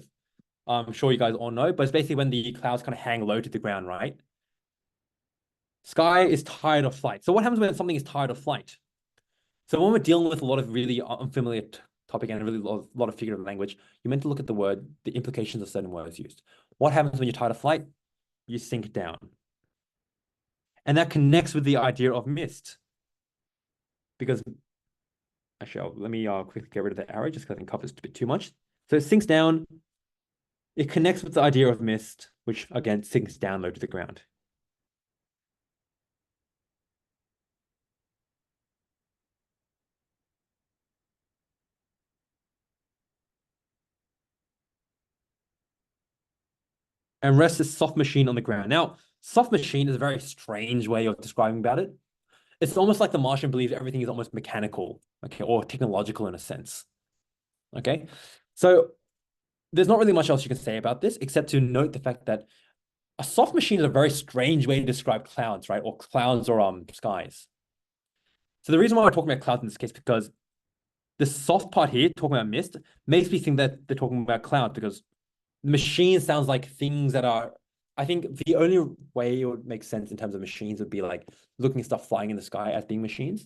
A: I'm sure you guys all know, but it's basically when the clouds kind of hang low to the ground, right? Sky is tired of flight. So what happens when something is tired of flight? So when we're dealing with a lot of really unfamiliar topic and really a lot of figurative language, you're meant to look at the implications of certain words used. What happens when you're tired of flight? You sink down. And that connects with the idea of mist. Because, actually, let me quickly get rid of the arrow just because I think it covers a bit too much. So it sinks down. It connects with the idea of mist, which again sinks down low to the ground. And rests a soft machine on the ground. Now, soft machine is a very strange way of describing about it. It's almost like the Martian believes everything is almost mechanical, okay, or technological in a sense. Okay. So there's not really much else you can say about this, except to note the fact that a soft machine is a very strange way to describe clouds, right? Or clouds or skies. So the reason why we're talking about clouds in this case, because the soft part here, talking about mist, makes me think that they're talking about clouds because machine sounds like things that are, I think the only way it would make sense in terms of machines would be like looking at stuff flying in the sky as being machines,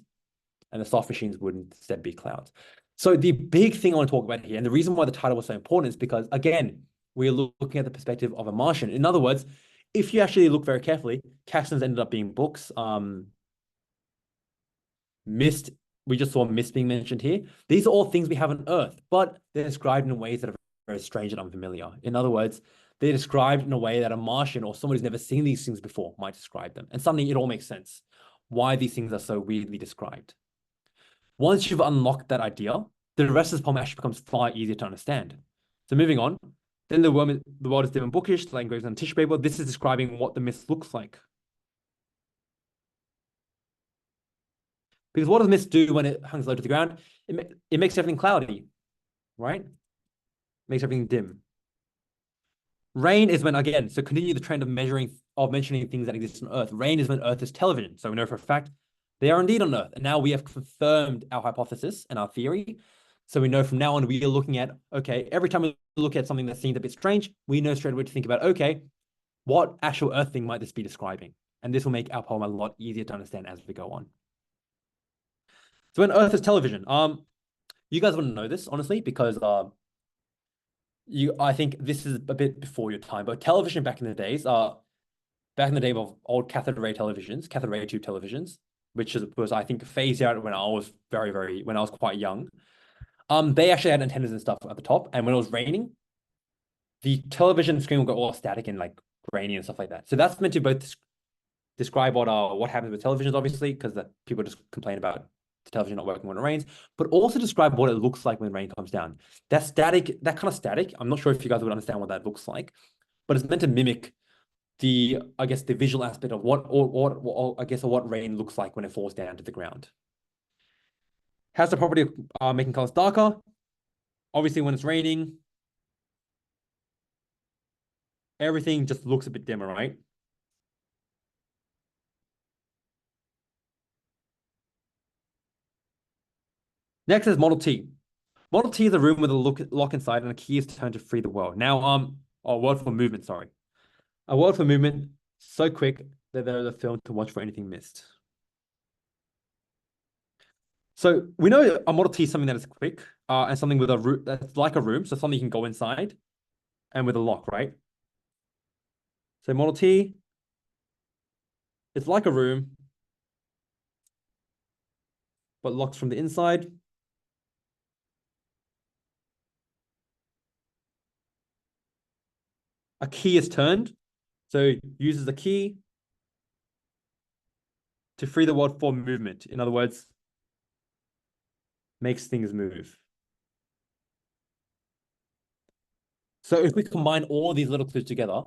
A: and the soft machines would instead be clouds. So the big thing I want to talk about here, and the reason why the title was so important is because, again, we're looking at the perspective of a Martian. In other words, if you actually look very carefully, captions ended up being books. Mist, we just saw mist being mentioned here. These are all things we have on Earth, but they're described in ways that are very strange and unfamiliar. In other words, they're described in a way that a Martian or someone who's never seen these things before might describe them. And suddenly it all makes sense why these things are so weirdly described. Once you've unlocked that idea, the rest of the poem actually becomes far easier to understand. So moving on, then the world is dim and bookish, like engraved on tissue paper. This is describing what the mist looks like. Because what does mist do when it hangs low to the ground? It makes everything cloudy, right? Makes everything dim. Rain is when, again, so continue the trend of mentioning things that exist on Earth. Rain is when Earth is television. So we know for a fact they are indeed on Earth. And now we have confirmed our hypothesis and our theory. So we know from now on, we are looking at, okay, every time we look at something that seems a bit strange, we know straight away to think about, okay, what actual Earth thing might this be describing? And this will make our poem a lot easier to understand as we go on. So when Earth is television, you guys wouldn't know this, honestly, because I think this is a bit before your time, but television back in the days, back in the day of old cathode ray televisions, cathode ray tube televisions, which was I think phased out when I was when I was quite young. They actually had antennas and stuff at the top, and when it was raining, the television screen will go all static and like grainy and stuff like that. So that's meant to both describe what happens with televisions, obviously, because people just complain about the television not working when it rains, but also describe what it looks like when rain comes down. That kind of static, I'm not sure if you guys would understand what that looks like, but it's meant to mimic I guess the visual aspect of what rain looks like when it falls down to the ground. Has the property of making colors darker. Obviously, when it's raining, everything just looks a bit dimmer, right? Next is Model T. Model T is a room with a lock inside and a key is turned to free the world. Now, a word for movement, sorry. A word for movement so quick that there is a film to watch for anything missed. So we know a Model T is something that is quick, and something with a room that's like a room, so something you can go inside, and with a lock, right? So Model T is like a room, but locks from the inside. A key is turned, so uses a key to free the world for movement. In other words, makes things move. So if we combine all these little clues together,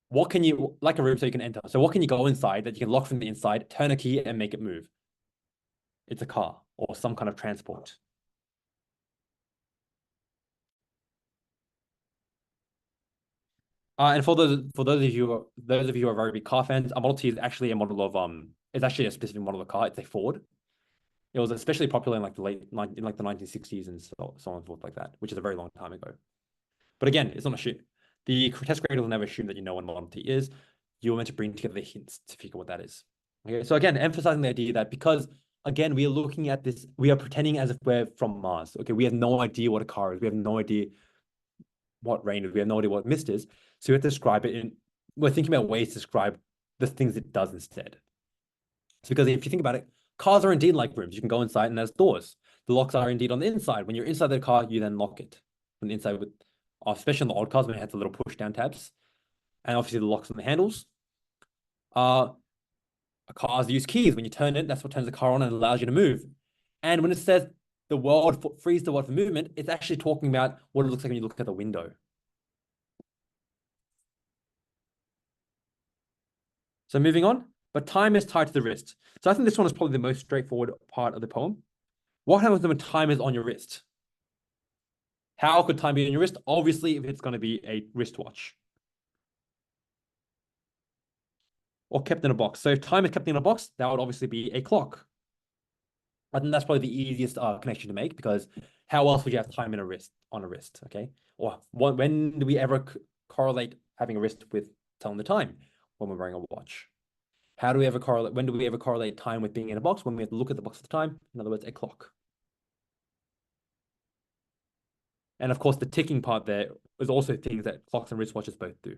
A: what can you, like a room so you can enter. So what can you go inside that you can lock from the inside, turn a key and make it move? It's a car or some kind of transport. And for those of you who are very big car fans, a Model T is actually a model of it's actually a specific model of car. It's a Ford. It was especially popular in like the 1960s and so on and forth like that, which is a very long time ago. But again, it's not a shoot. The test grade will never assume that you know what model T is. You're meant to bring together the hints to figure what that is. Okay, so again, emphasizing the idea that because again, we are looking at this, we are pretending as if we're from Mars. Okay, we have no idea what a car is. We have no idea what rain is. We have no idea what mist is. So we have to describe it in, we're thinking about ways to describe the things it does instead. It's because if you think about it, cars are indeed like rooms. You can go inside and there's doors. The locks are indeed on the inside. When you're inside the car, you then lock it from the inside with, especially on the old cars when it had the little push down tabs. And obviously the locks on the handles. Cars use keys. When you turn it, that's what turns the car on and allows you to move. And when it says the world frees the world for movement, it's actually talking about what it looks like when you look at the window. So moving on, but time is tied to the wrist. So I think this one is probably the most straightforward part of the poem. What happens when time is on your wrist? How could time be on your wrist? Obviously, if it's going to be a wristwatch. Or kept in a box. So if time is kept in a box, that would obviously be a clock. I think that's probably the easiest connection to make, because how else would you have time in a wrist, on a wrist, okay? Or when do we ever correlate having a wrist with telling the time? When we're wearing a watch. How do we ever correlate, when do we ever correlate time with being in a box? When we have to look at the box at the time, in other words, a clock. And of course, the ticking part there is also things that clocks and wristwatches both do.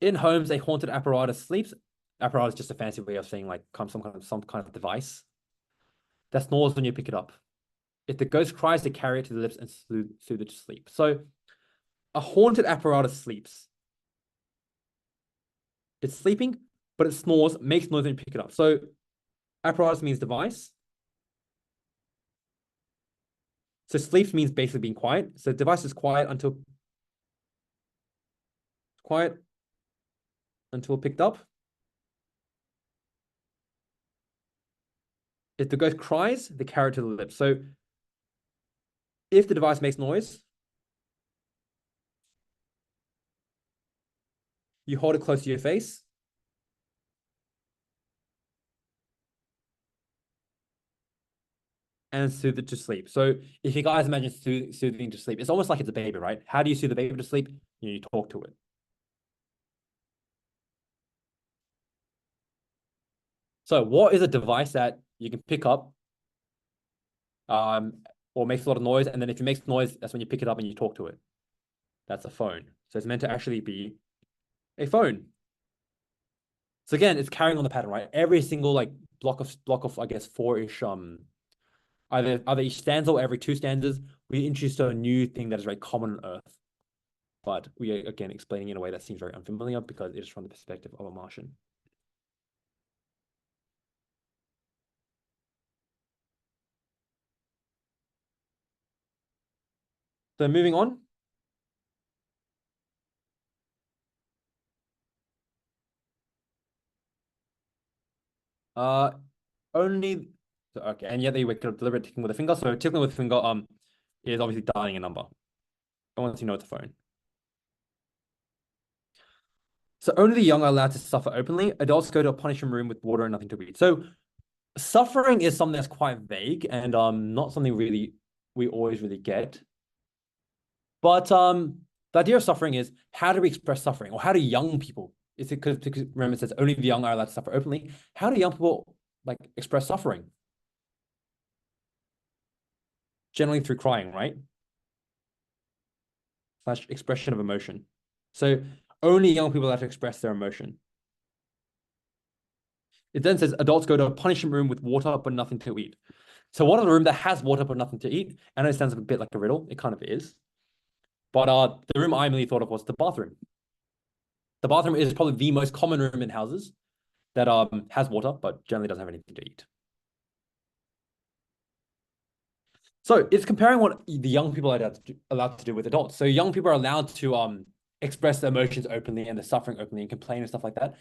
A: In homes, a haunted apparatus sleeps. Apparatus is just a fancy way of saying like some kind of device that snores when you pick it up. If the ghost cries, they carry it to the lips and soothe it to sleep. So a haunted apparatus sleeps. It's sleeping, but it snores, makes noise when you pick it up. So apparatus means device. So sleeps means basically being quiet. So device is quiet until picked up. If the ghost cries, they carry it to the lips. So if the device makes noise, you hold it close to your face. And soothe it to sleep. So if you guys imagine soothing to sleep, it's almost like it's a baby, right? How do you soothe the baby to sleep? You talk to it. So what is a device that you can pick up or makes a lot of noise, and then if it makes noise, that's when you pick it up and you talk to it? That's a phone. So it's meant to actually be a phone. So again, it's carrying on the pattern, right? Every single like block of I guess four-ish either each stanza or every two stanzas, we introduce a new thing that is very common on Earth. But we are again explaining in a way that seems very unfamiliar because it is from the perspective of a Martian. So moving on. Only okay, and yet they were deliberate ticking with a finger. So tickling with a finger is obviously dialing a number. Once you know it's a phone. So only the young are allowed to suffer openly. Adults go to a punishment room with water and nothing to eat. So suffering is something that's quite vague and not something really we always really get. But the idea of suffering is, how do we express suffering, or how do young people? Is it because remember it says only the young are allowed to suffer openly? How do young people like express suffering? Generally through crying, right? / expression of emotion. So only young people are allowed to express their emotion. It then says adults go to a punishment room with water but nothing to eat. So what is a room that has water but nothing to eat? I know it sounds a bit like a riddle. It kind of is. But the room I immediately thought of was the bathroom. The bathroom is probably the most common room in houses that has water but generally doesn't have anything to eat. So it's comparing what the young people are allowed to do with adults. So young people are allowed to express their emotions openly and the suffering openly and complain and stuff like that.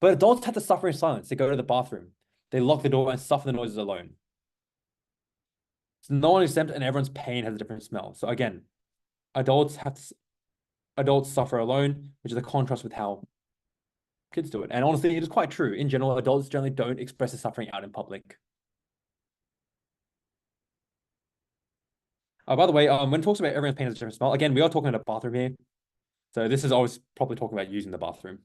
A: But adults have to suffer in silence. They go to the bathroom. They lock the door and suffer the noises alone. So no one is exempt and everyone's pain has a different smell. So again, adults suffer alone, which is a contrast with how kids do it. And honestly, it is quite true. In general, adults generally don't express their suffering out in public. By the way, when it talks about everyone's pain has a different smell, again, we are talking about a bathroom here. So this is always probably talking about using the bathroom.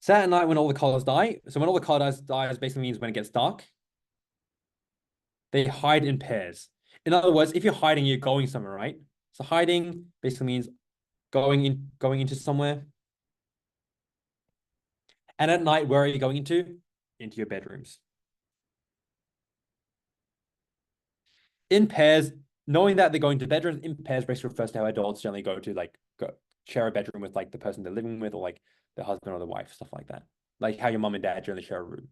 A: Sad at night when all the colors die. So when all the colors dies basically means when it gets dark. They hide in pairs. In other words, if you're hiding, you're going somewhere, right? So hiding basically means going into somewhere. And at night, where are you going into? Into your bedrooms. In pairs, knowing that they're going to bedrooms in pairs basically refers to how adults generally go share a bedroom with like the person they're living with or like the husband or the wife, stuff like that. Like how your mom and dad generally share a room.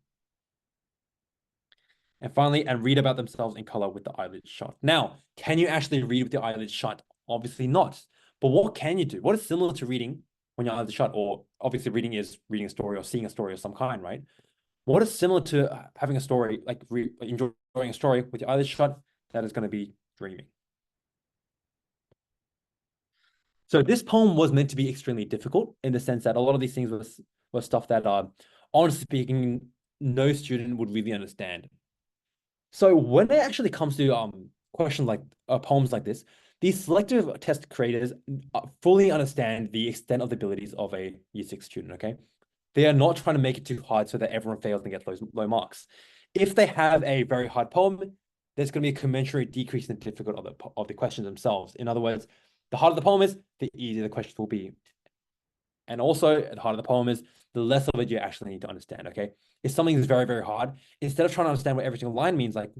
A: And finally, and read about themselves in color with the eyelids shut. Now, can you actually read with the eyelids shut? Obviously not. But what can you do? What is similar to reading when your eyelids shut? Or obviously reading is reading a story or seeing a story of some kind, right? What is similar to having a story, like enjoying a story with your eyelids shut? That is going to be dreaming. So this poem was meant to be extremely difficult in the sense that a lot of these things were stuff that, honestly speaking, no student would really understand. So when it actually comes to questions like poems like this, these selective test creators fully understand the extent of the abilities of a year 6 student, okay? They are not trying to make it too hard so that everyone fails and gets low marks. If they have a very hard poem, there's going to be a commensurate decrease in the difficulty of the questions themselves. In other words, the harder the poem is, the easier the questions will be. And also, the harder the poem is, the less of it you actually need to understand, okay? If something is very, very hard, instead of trying to understand what every single line means, like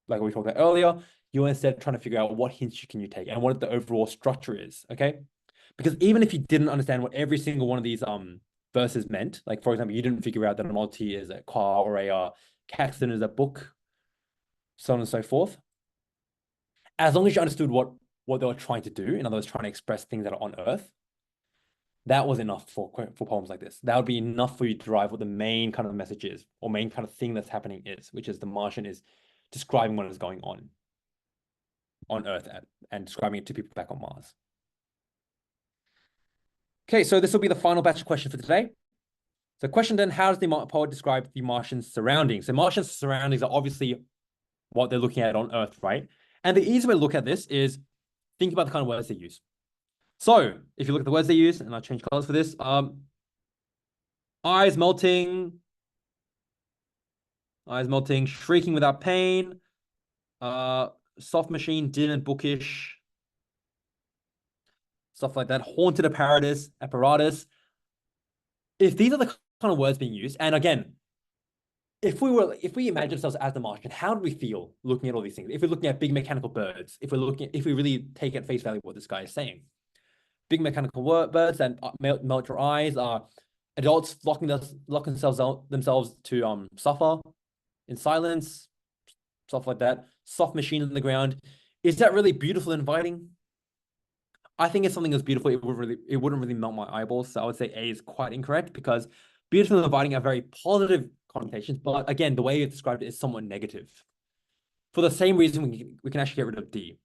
A: we talked about earlier, you're instead trying to figure out what hints can you take and what the overall structure is, okay? Because even if you didn't understand what every single one of these verses meant, like for example, you didn't figure out that a Model T is a car or a Caxton is a book, so on and so forth. As long as you understood what they were trying to do, in other words, trying to express things that are on Earth, that was enough for poems like this. That would be enough for you to derive what the main kind of message is, or main kind of thing that's happening is, which is the Martian is describing what is going on Earth and describing it to people back on Mars. Okay, so this will be the final batch of questions for today. So question then, how does the poet describe the Martian surroundings? So Martian surroundings are obviously what they're looking at on Earth, right? And the easy way to look at this is think about the kind of words they use. So if you look at the words they use, and I'll change colors for this, eyes melting, shrieking without pain, soft machine, dim and bookish, stuff like that, haunted apparatus. If these are the kind of words being used, and again, if we imagine ourselves as the Martian, how do we feel looking at all these things? If we're looking at big mechanical birds, if we really take at face value what this guy is saying, big mechanical birds that melt your eyes, adults locking themselves to suffer in silence, stuff like that, soft machine in the ground. Is that really beautiful and inviting? I think if something is beautiful, it wouldn't really melt my eyeballs. So I would say A is quite incorrect because beautiful and inviting are very positive connotations, but again, the way you described it is somewhat negative. For the same reason, we can actually get rid of D.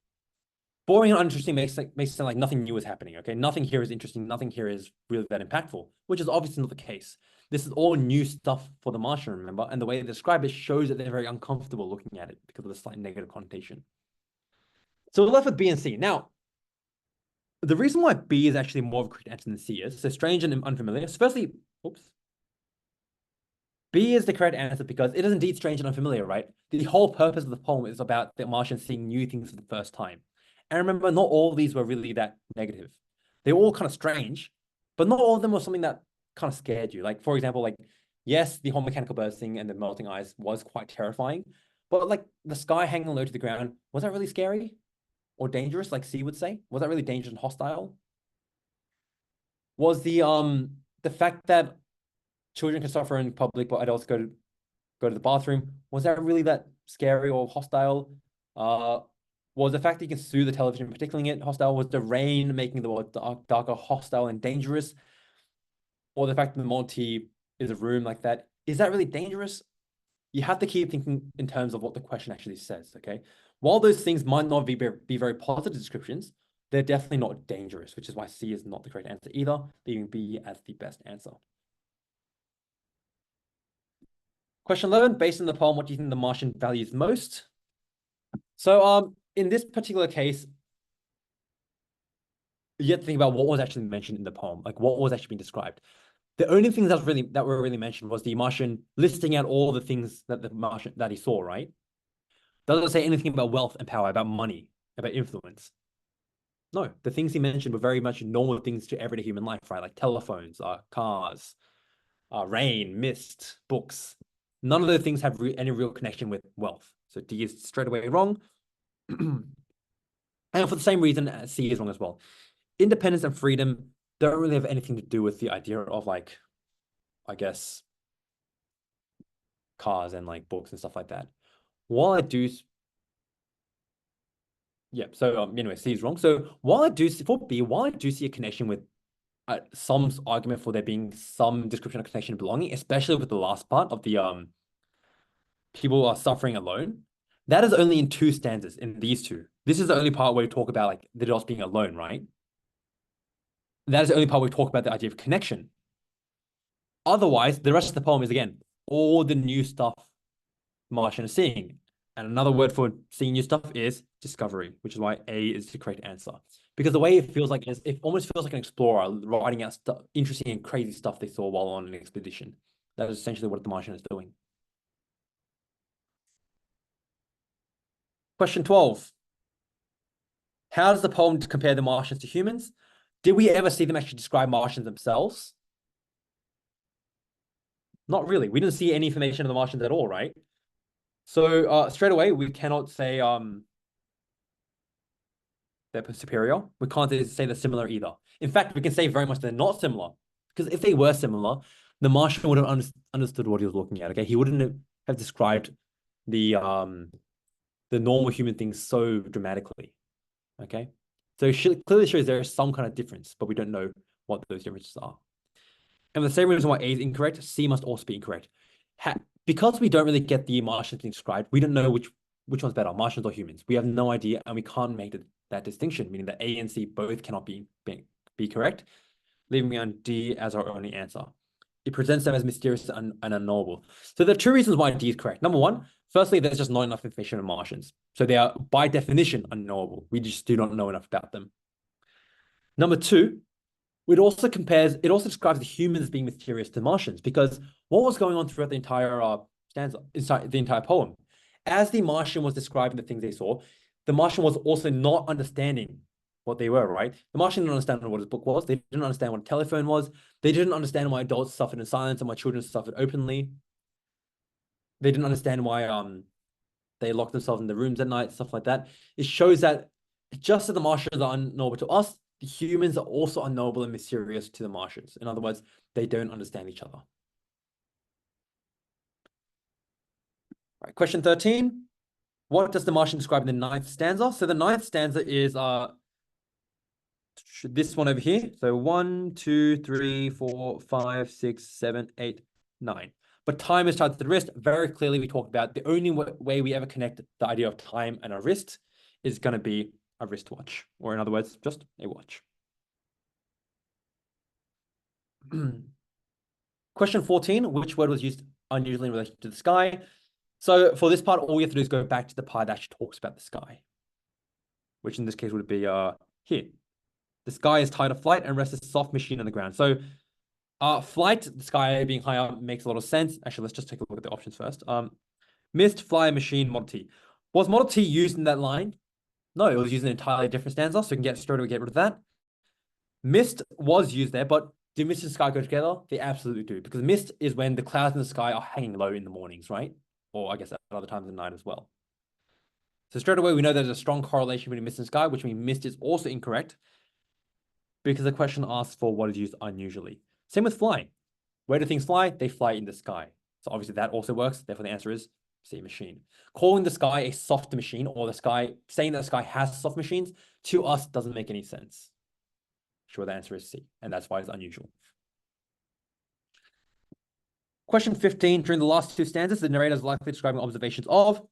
A: Boring and uninteresting makes it sound like nothing new is happening, okay? Nothing here is interesting. Nothing here is really that impactful, which is obviously not the case. This is all new stuff for the Martian, remember? And the way they describe it shows that they're very uncomfortable looking at it because of the slight negative connotation. So we're left with B and C. Now, the reason why B is actually more of a correct answer than C is, so strange and unfamiliar. So firstly, B is the correct answer because it is indeed strange and unfamiliar, right? The whole purpose of the poem is about the Martian seeing new things for the first time. And remember, not all of these were really that negative. They were all kind of strange, but not all of them were something that kind of scared you. Like, for example, like, yes, the whole mechanical bursting and the melting eyes was quite terrifying, but like the sky hanging low to the ground, was that really scary or dangerous, like C would say? Was that really dangerous and hostile? Was the fact that children can suffer in public, but adults go to the bathroom, was that really that scary or hostile? Was the fact that you can sue the television particularly it hostile? Was the rain making the world darker, hostile, and dangerous? Or the fact that the multi is a room like that, is that really dangerous? You have to keep thinking in terms of what the question actually says, okay? While those things might not be very positive descriptions, they're definitely not dangerous, which is why C is not the correct answer either, leaving B as the best answer. Question 11, based on the poem, what do you think the Martian values most? So in this particular case, you have to think about what was actually mentioned in the poem, like what was actually being described. The only things that were really mentioned was the Martian listing out all the things that the Martian that he saw, right? Doesn't say anything about wealth and power, about money, about influence. No, the things he mentioned were very much normal things to everyday human life, right? Like telephones, cars, rain, mist, books. None of those things have any real connection with wealth. So D is straight away wrong. And for the same reason, C is wrong as well. Independence and freedom don't really have anything to do with the idea of, like, I guess, cars and like books and stuff like that. While I do, yeah. So anyway, C is wrong. So while I do for B, while I do see a connection with some argument for there being some description of connection and belonging, especially with the last part of the people are suffering alone. That is only in 2 stanzas, in these 2. This is the only part where we talk about like the dots being alone, right? That is the only part where we talk about the idea of connection. Otherwise, the rest of the poem is, again, all the new stuff Martian is seeing. And another word for seeing new stuff is discovery, which is why A is the correct answer. Because the way it feels like is, it almost feels like an explorer writing out stuff, interesting and crazy stuff they saw while on an expedition. That is essentially what the Martian is doing. Question 12. How does the poem compare the Martians to humans? Did we ever see them actually describe Martians themselves? Not really. We didn't see any information of the Martians at all, right? So straight away, we cannot say they're superior. We can't say they're similar either. In fact, we can say very much they're not similar. Because if they were similar, the Martian would have understood what he was looking at. Okay, he wouldn't have described the normal human things so dramatically. Okay, so it clearly shows there is some kind of difference, but we don't know what those differences are. And for the same reason why A is incorrect, C must also be incorrect. Because we don't really get the Martians being described, we don't know which one's better, Martians or humans. We have no idea, and we can't make that distinction, meaning that A and C both cannot be correct, leaving me on D as our only answer. It presents them as mysterious and unknowable. So there are 2 reasons why D is correct. Number 1, firstly, there's just not enough information on Martians. So they are, by definition, unknowable. We just do not know enough about them. Number 2, it also describes the humans being mysterious to Martians, because what was going on throughout the entire stanza, inside the entire poem? As the Martian was describing the things they saw, the Martian was also not understanding what they were, right? The Martian didn't understand what his book was. They didn't understand what a telephone was. They didn't understand why adults suffered in silence and why children suffered openly. They didn't understand why they locked themselves in the rooms at night, stuff like that. It shows that just as the Martians are unknowable to us, the humans are also unknowable and mysterious to the Martians. In other words, they don't understand each other. All right, question 13. What does the Martian describe in the 9th stanza? So the 9th stanza is this one over here. So 1, 2, 3, 4, 5, 6, 7, 8, 9. But time is tied to the wrist. Very clearly, we talked about the only way we ever connect the idea of time and a wrist is going to be a wristwatch, or in other words, just a watch. Question 14, which word was used unusually in relation to the sky? So for this part, all we have to do is go back to the part that actually talks about the sky, which in this case would be here. The sky is tied to flight and rests a soft machine on the ground. So flight, the sky being high up, makes a lot of sense. Actually, let's just take a look at the options first. Mist, fly, machine, Model T. Was Model T used in that line? No, it was used in an entirely different stanza, so we can straight away get rid of that. Mist was used there, but do mist and sky go together? They absolutely do, because mist is when the clouds in the sky are hanging low in the mornings, right? Or I guess at other times of the night as well. So straight away, we know there's a strong correlation between mist and sky, which means mist is also incorrect, because the question asks for what is used unusually. Same with flying. Where do things fly? They fly in the sky. So obviously that also works. Therefore, the answer is C, machine. Calling the sky a soft machine, or the sky, saying that the sky has soft machines, to us doesn't make any sense. Sure, the answer is C, and that's why it's unusual. Question 15, during the last 2 stanzas, the narrator is likely describing observations of.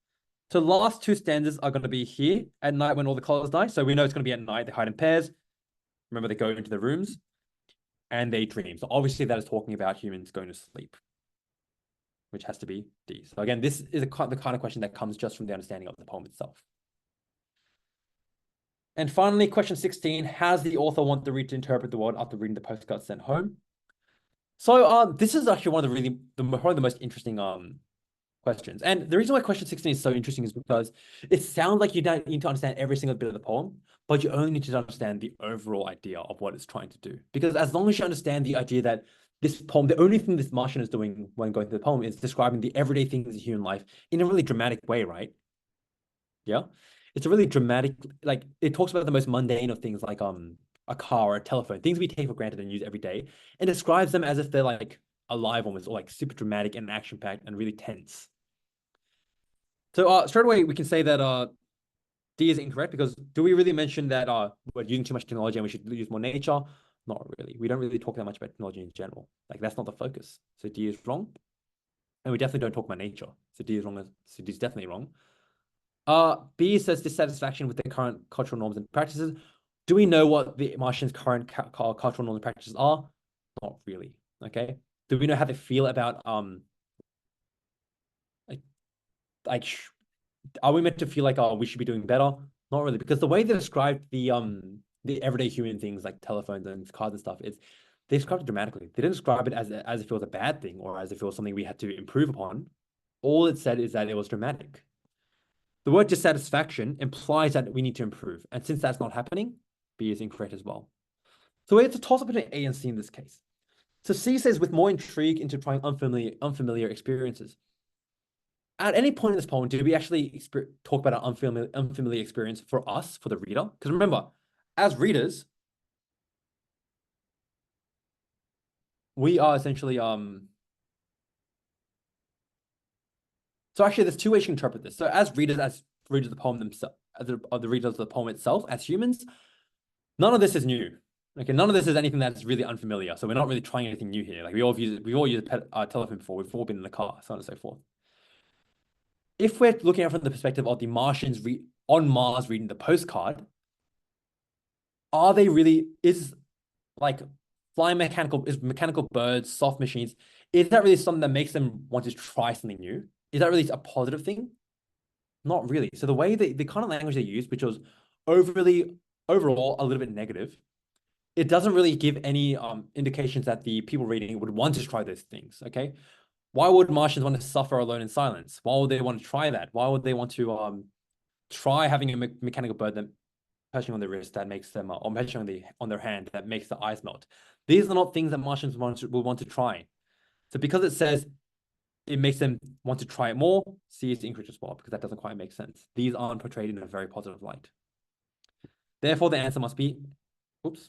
A: So the last 2 stanzas are going to be here at night when all the colors die. So we know it's going to be at night. They hide in pairs. Remember, they go into the rooms and they dream. So obviously that is talking about humans going to sleep. which has to be D. So again, this is the kind of question that comes just from the understanding of the poem itself. And finally, question 16, how does the author want the reader to interpret the world after reading the postcard sent home? So this is actually one of probably the most interesting questions. And the reason why question 16 is so interesting is because it sounds like you don't need to understand every single bit of the poem, but you only need to understand the overall idea of what it's trying to do. Because as long as you understand the idea that this poem, the only thing this Martian is doing when going through the poem is describing the everyday things of human life in a really dramatic way, right? Yeah. It's a really dramatic, like it talks about the most mundane of things like a car or a telephone, things we take for granted and use every day, and describes them as if they're like alive almost, or like super dramatic and action-packed and really tense. So straight away we can say that D is incorrect, because do we really mention that we're using too much technology and we should use more nature? Not really. We don't really talk that much about technology in general. Like that's not the focus. So D is wrong. And we definitely don't talk about nature. So D is wrong. So D is definitely wrong. B says dissatisfaction with the current cultural norms and practices. Do we know what the Martians' current cultural norms and practices are? Not really. Okay. Do we know how they feel about like are we meant to feel like, oh, we should be doing better? Not really, because the way they described the everyday human things like telephones and cars and stuff is they described it dramatically. They didn't describe it as if it was a bad thing or as if it was something we had to improve upon. All it said is that it was dramatic. The word dissatisfaction implies that we need to improve. And since that's not happening, B is incorrect as well. So it's a toss-up between A and C in this case. So C says, with more intrigue into trying unfamiliar experiences. At any point in this poem, did we actually talk about an unfamiliar experience for us, for the reader? Because remember, as readers, we are essentially so actually there's two ways you can interpret this. So as readers of the poem themselves, the readers of the poem itself, as humans, none of this is new. Okay, none of this is anything that's really unfamiliar. So we're not really trying anything new here. Like we all use a telephone before. We've all been in the car, so on and so forth. If we're looking at it from the perspective of the Martians on Mars reading the postcard, are they really, is like flying mechanical birds, soft machines, is that really something that makes them want to try something new? Is that really a positive thing? Not really. So the way the kind of language they use, which was overall a little bit negative, it doesn't really give any indications that the people reading would want to try those things. Okay. Why would Martians want to suffer alone in silence? Why would they want to try that? Why would they want to try having a mechanical bird that perching on their wrist that makes them, or perching on their hand that makes the ice melt? These are not things that Martians will want to try. So because it says it makes them want to try it more, C is incorrect as well, because that doesn't quite make sense. These aren't portrayed in a very positive light. Therefore, the answer must be, oops,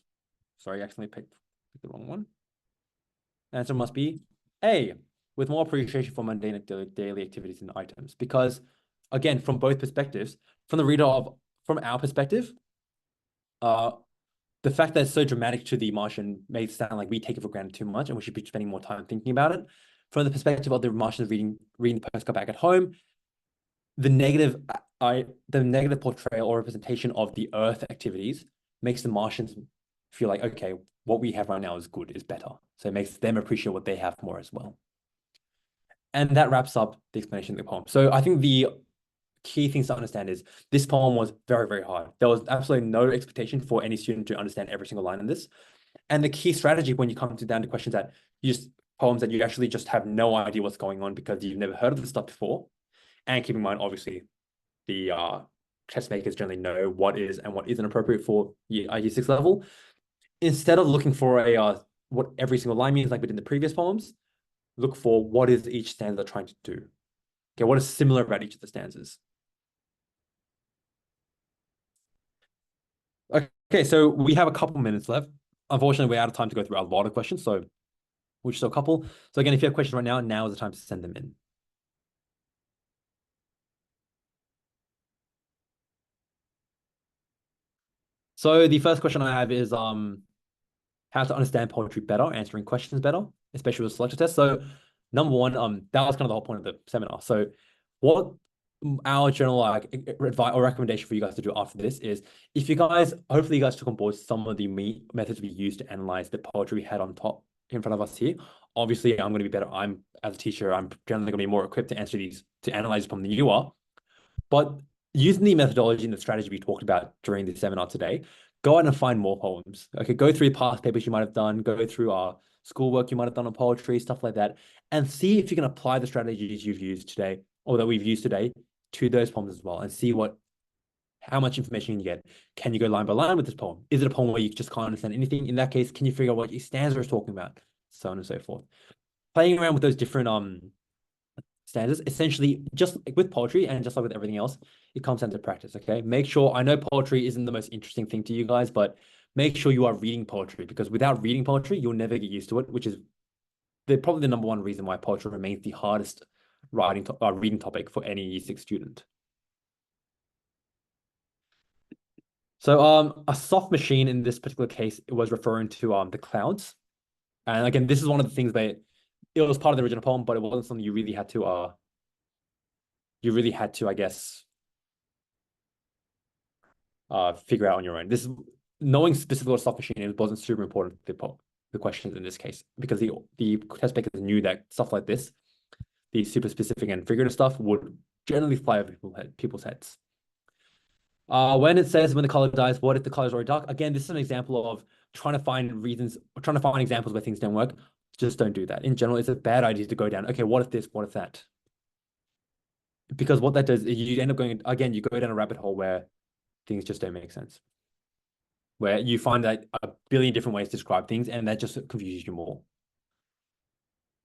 A: sorry, I accidentally picked the wrong one. The answer must be A, with more appreciation for mundane daily activities and items. Because again, from both perspectives, from our perspective, the fact that it's so dramatic to the Martian may sound like we take it for granted too much and we should be spending more time thinking about it. From the perspective of the Martians reading the postcard back at home, the negative portrayal or representation of the Earth activities makes the Martians feel like, okay, what we have right now is good, is better. So it makes them appreciate what they have more as well. And that wraps up the explanation of the poem. So I think the key things to understand is this poem was very, very hard. There was absolutely no expectation for any student to understand every single line in this. And the key strategy when you come down to questions that poems that you actually just have no idea what's going on because you've never heard of this stuff before. And keep in mind, obviously, the test makers generally know what is and what isn't appropriate for year 6 level. Instead of looking for what every single line means, like we did in the previous poems, look for what is each stanza trying to do. Okay, what is similar about each of the stanzas? Okay, so we have a couple minutes left. Unfortunately, we're out of time to go through a lot of questions, so we'll just do a couple. So again, if you have questions right now is the time to send them in. So the first question I have is how to understand poetry better, answering questions better, especially with selective tests. So number one, that was kind of the whole point of the seminar. So what our general advice or recommendation for you guys to do after this is, if you guys, hopefully you guys took on board some of the methods we used to analyze the poetry we had on top in front of us here. Obviously, I'm going to be better. I'm as a teacher, I'm generally going to be more equipped to analyze them than you are. But using the methodology and the strategy we talked about during the seminar today, go out and find more poems. Okay, go through past papers you might have done, go through schoolwork you might have done on poetry, stuff like that, and see if you can apply the strategies you've used today or that we've used today to those poems as well, and see how much information you get. Can you go line by line with this poem? Is it a poem where you just can't understand anything? In that case, can you figure out what each stanza is talking about? So on and so forth. Playing around with those different stanzas, essentially, just like with poetry and just like with everything else, it comes down to practice. Okay, make sure, I know poetry isn't the most interesting thing to you guys, but make sure you are reading poetry, because without reading poetry, you'll never get used to it, which is probably the number one reason why poetry remains the hardest reading topic for any Year 6 student. So a soft machine in this particular case, it was referring to the clouds. And again, this is one of the things that it was part of the original poem, but it wasn't something you really had to I guess figure out on your own. This is knowing specifically what soft machine is wasn't super important to the questions in this case, because the test takers knew that stuff like this, the super specific and figurative stuff, would generally fly over people's heads. When it says when the color dies, what if the color is already dark? Again, this is an example of trying to find examples where things don't work. Just don't do that. In general, it's a bad idea to go down, okay, what if this, what if that? Because what that does is you end up going, again, you go down a rabbit hole where things just don't make sense, where you find that a billion different ways to describe things, and that just confuses you more.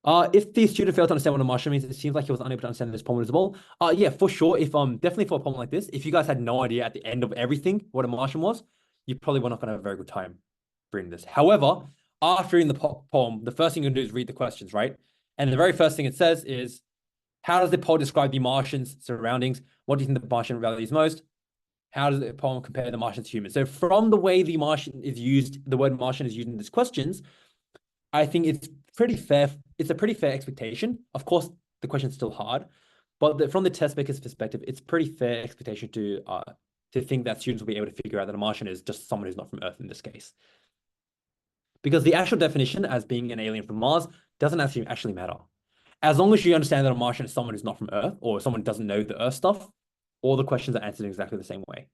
A: If the student failed to understand what a Martian means, it seems like he was unable to understand this poem as well. Yeah, for sure. If definitely for a poem like this, if you guys had no idea at the end of everything what a Martian was, you probably were not going to have a very good time reading this. However, after reading the poem, the first thing you're going to do is read the questions, right? And the very first thing it says is, how does the poem describe the Martian's surroundings? What do you think the Martian values most? How does the poem compare the Martian to humans? So from the way the Martian is used, the word Martian is used in these questions, I think it's pretty fair. It's a pretty fair expectation. Of course, the question's still hard, but from the test maker's perspective, it's pretty fair expectation to think that students will be able to figure out that a Martian is just someone who's not from Earth in this case. Because the actual definition as being an alien from Mars doesn't actually matter. As long as you understand that a Martian is someone who's not from Earth, or someone who doesn't know the Earth stuff, all the questions are answered in exactly the same way.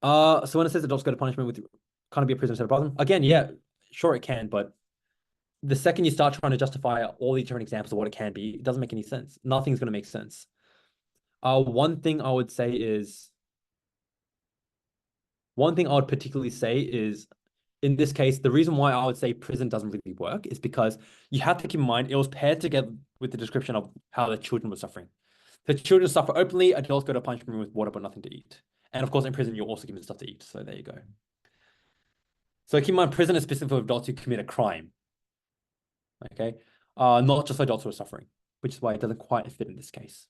A: So when it says adults go to punishment with kind of be a prison instead of problem, again, yeah, sure it can, but the second you start trying to justify all these different examples of what it can be, it doesn't make any sense. Nothing's going to make sense. One thing I would particularly say is, in this case, the reason why I would say prison doesn't really work is because you have to keep in mind it was paired together with the description of how the children were suffering. The children suffer openly, adults go to a punishment room with water but nothing to eat. And of course, in prison, you're also given stuff to eat. So there you go. So keep in mind, prison is specific for adults who commit a crime. Okay, not just adults who are suffering, which is why it doesn't quite fit in this case.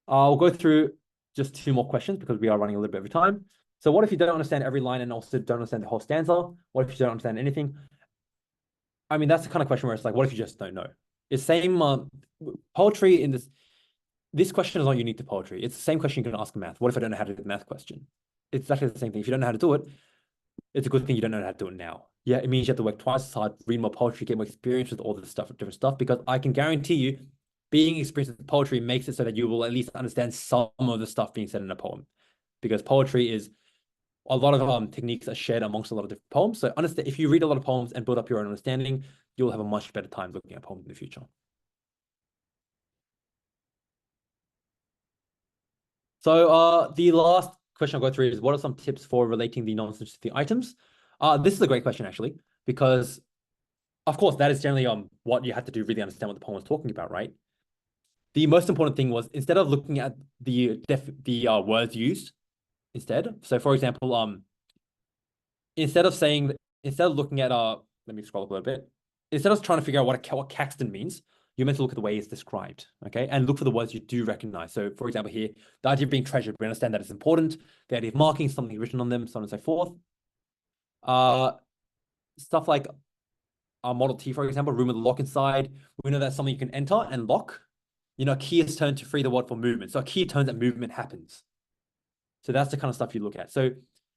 A: I'll go through just 2 more questions because we are running a little bit over time. So what if you don't understand every line and also don't understand the whole stanza? What if you don't understand anything? I mean, that's the kind of question where it's like, what if you just don't know? It's same poetry in this question is not unique to poetry. It's the same question you can ask in math. What if I don't know how to do the math question? It's exactly the same thing. If you don't know how to do it, it's a good thing you don't know how to do it now. Yeah, it means you have to work twice as hard, read more poetry, get more experience with all this stuff, different stuff, because I can guarantee you being experienced with poetry makes it so that you will at least understand some of the stuff being said in a poem, because poetry is a lot of techniques are shared amongst a lot of different poems. So understand, if you read a lot of poems and build up your own understanding, you'll have a much better time looking at poems in the future. So the last question I'll go through is, what are some tips for relating the nonsense to the items? This is a great question, actually, because of course that is generally what you have to do, really understand what the poem was talking about, right? The most important thing was, instead of looking at the words used, instead. So for example, instead of looking at let me scroll up a little bit. Instead of trying to figure out what Caxton means, you're meant to look at the way it's described, okay? And look for the words you do recognize. So for example, here, the idea of being treasured, we understand that it's important. The idea of marking something written on them, so on and so forth. Stuff like Model T, for example, room with a lock inside. We know that's something you can enter and lock. You know, key is turned to free the word for movement. So a key turns that movement happens. So that's the kind of stuff you look at. So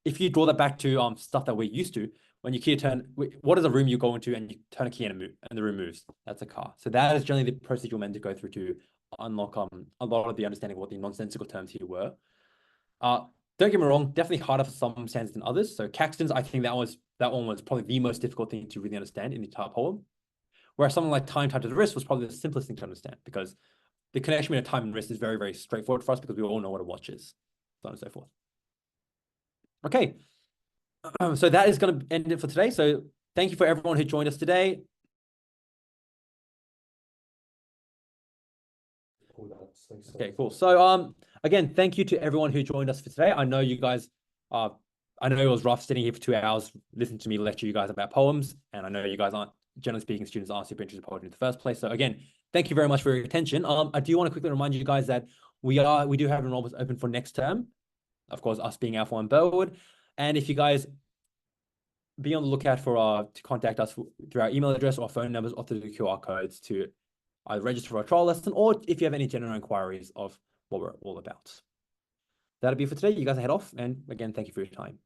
A: if you draw that back to stuff that we're used to, when your key turn, what is a room you go into and you turn a key and the room moves? That's a car. So that is generally the process you're meant to go through to unlock a lot of the understanding of what the nonsensical terms here were. Don't get me wrong, definitely harder for some standards than others. So Caxton's, I think that one was probably the most difficult thing to really understand in the entire poem. Whereas something like time tied to the wrist was probably the simplest thing to understand, because the connection between time and wrist is very, very straightforward for us because we all know what a watch is, so on and so forth. Okay, so that is going to end it for today. So thank you for everyone who joined us today. Okay, cool. So again, thank you to everyone who joined us for today. I know you guys I know it was rough sitting here for 2 hours listening to me lecture you guys about poems, and I know you guys aren't, generally speaking, students aren't super interested in poetry in the first place. So again, thank you very much for your attention. I do want to quickly remind you guys that we do have enrollments open for next term, of course, us being Alpha One Burwood. And if you guys be on the lookout for to contact us through our email address or phone numbers or through the QR codes to either register for a trial lesson, or if you have any general inquiries of what we're all about. That'll be for today. You guys head off, and again, thank you for your time.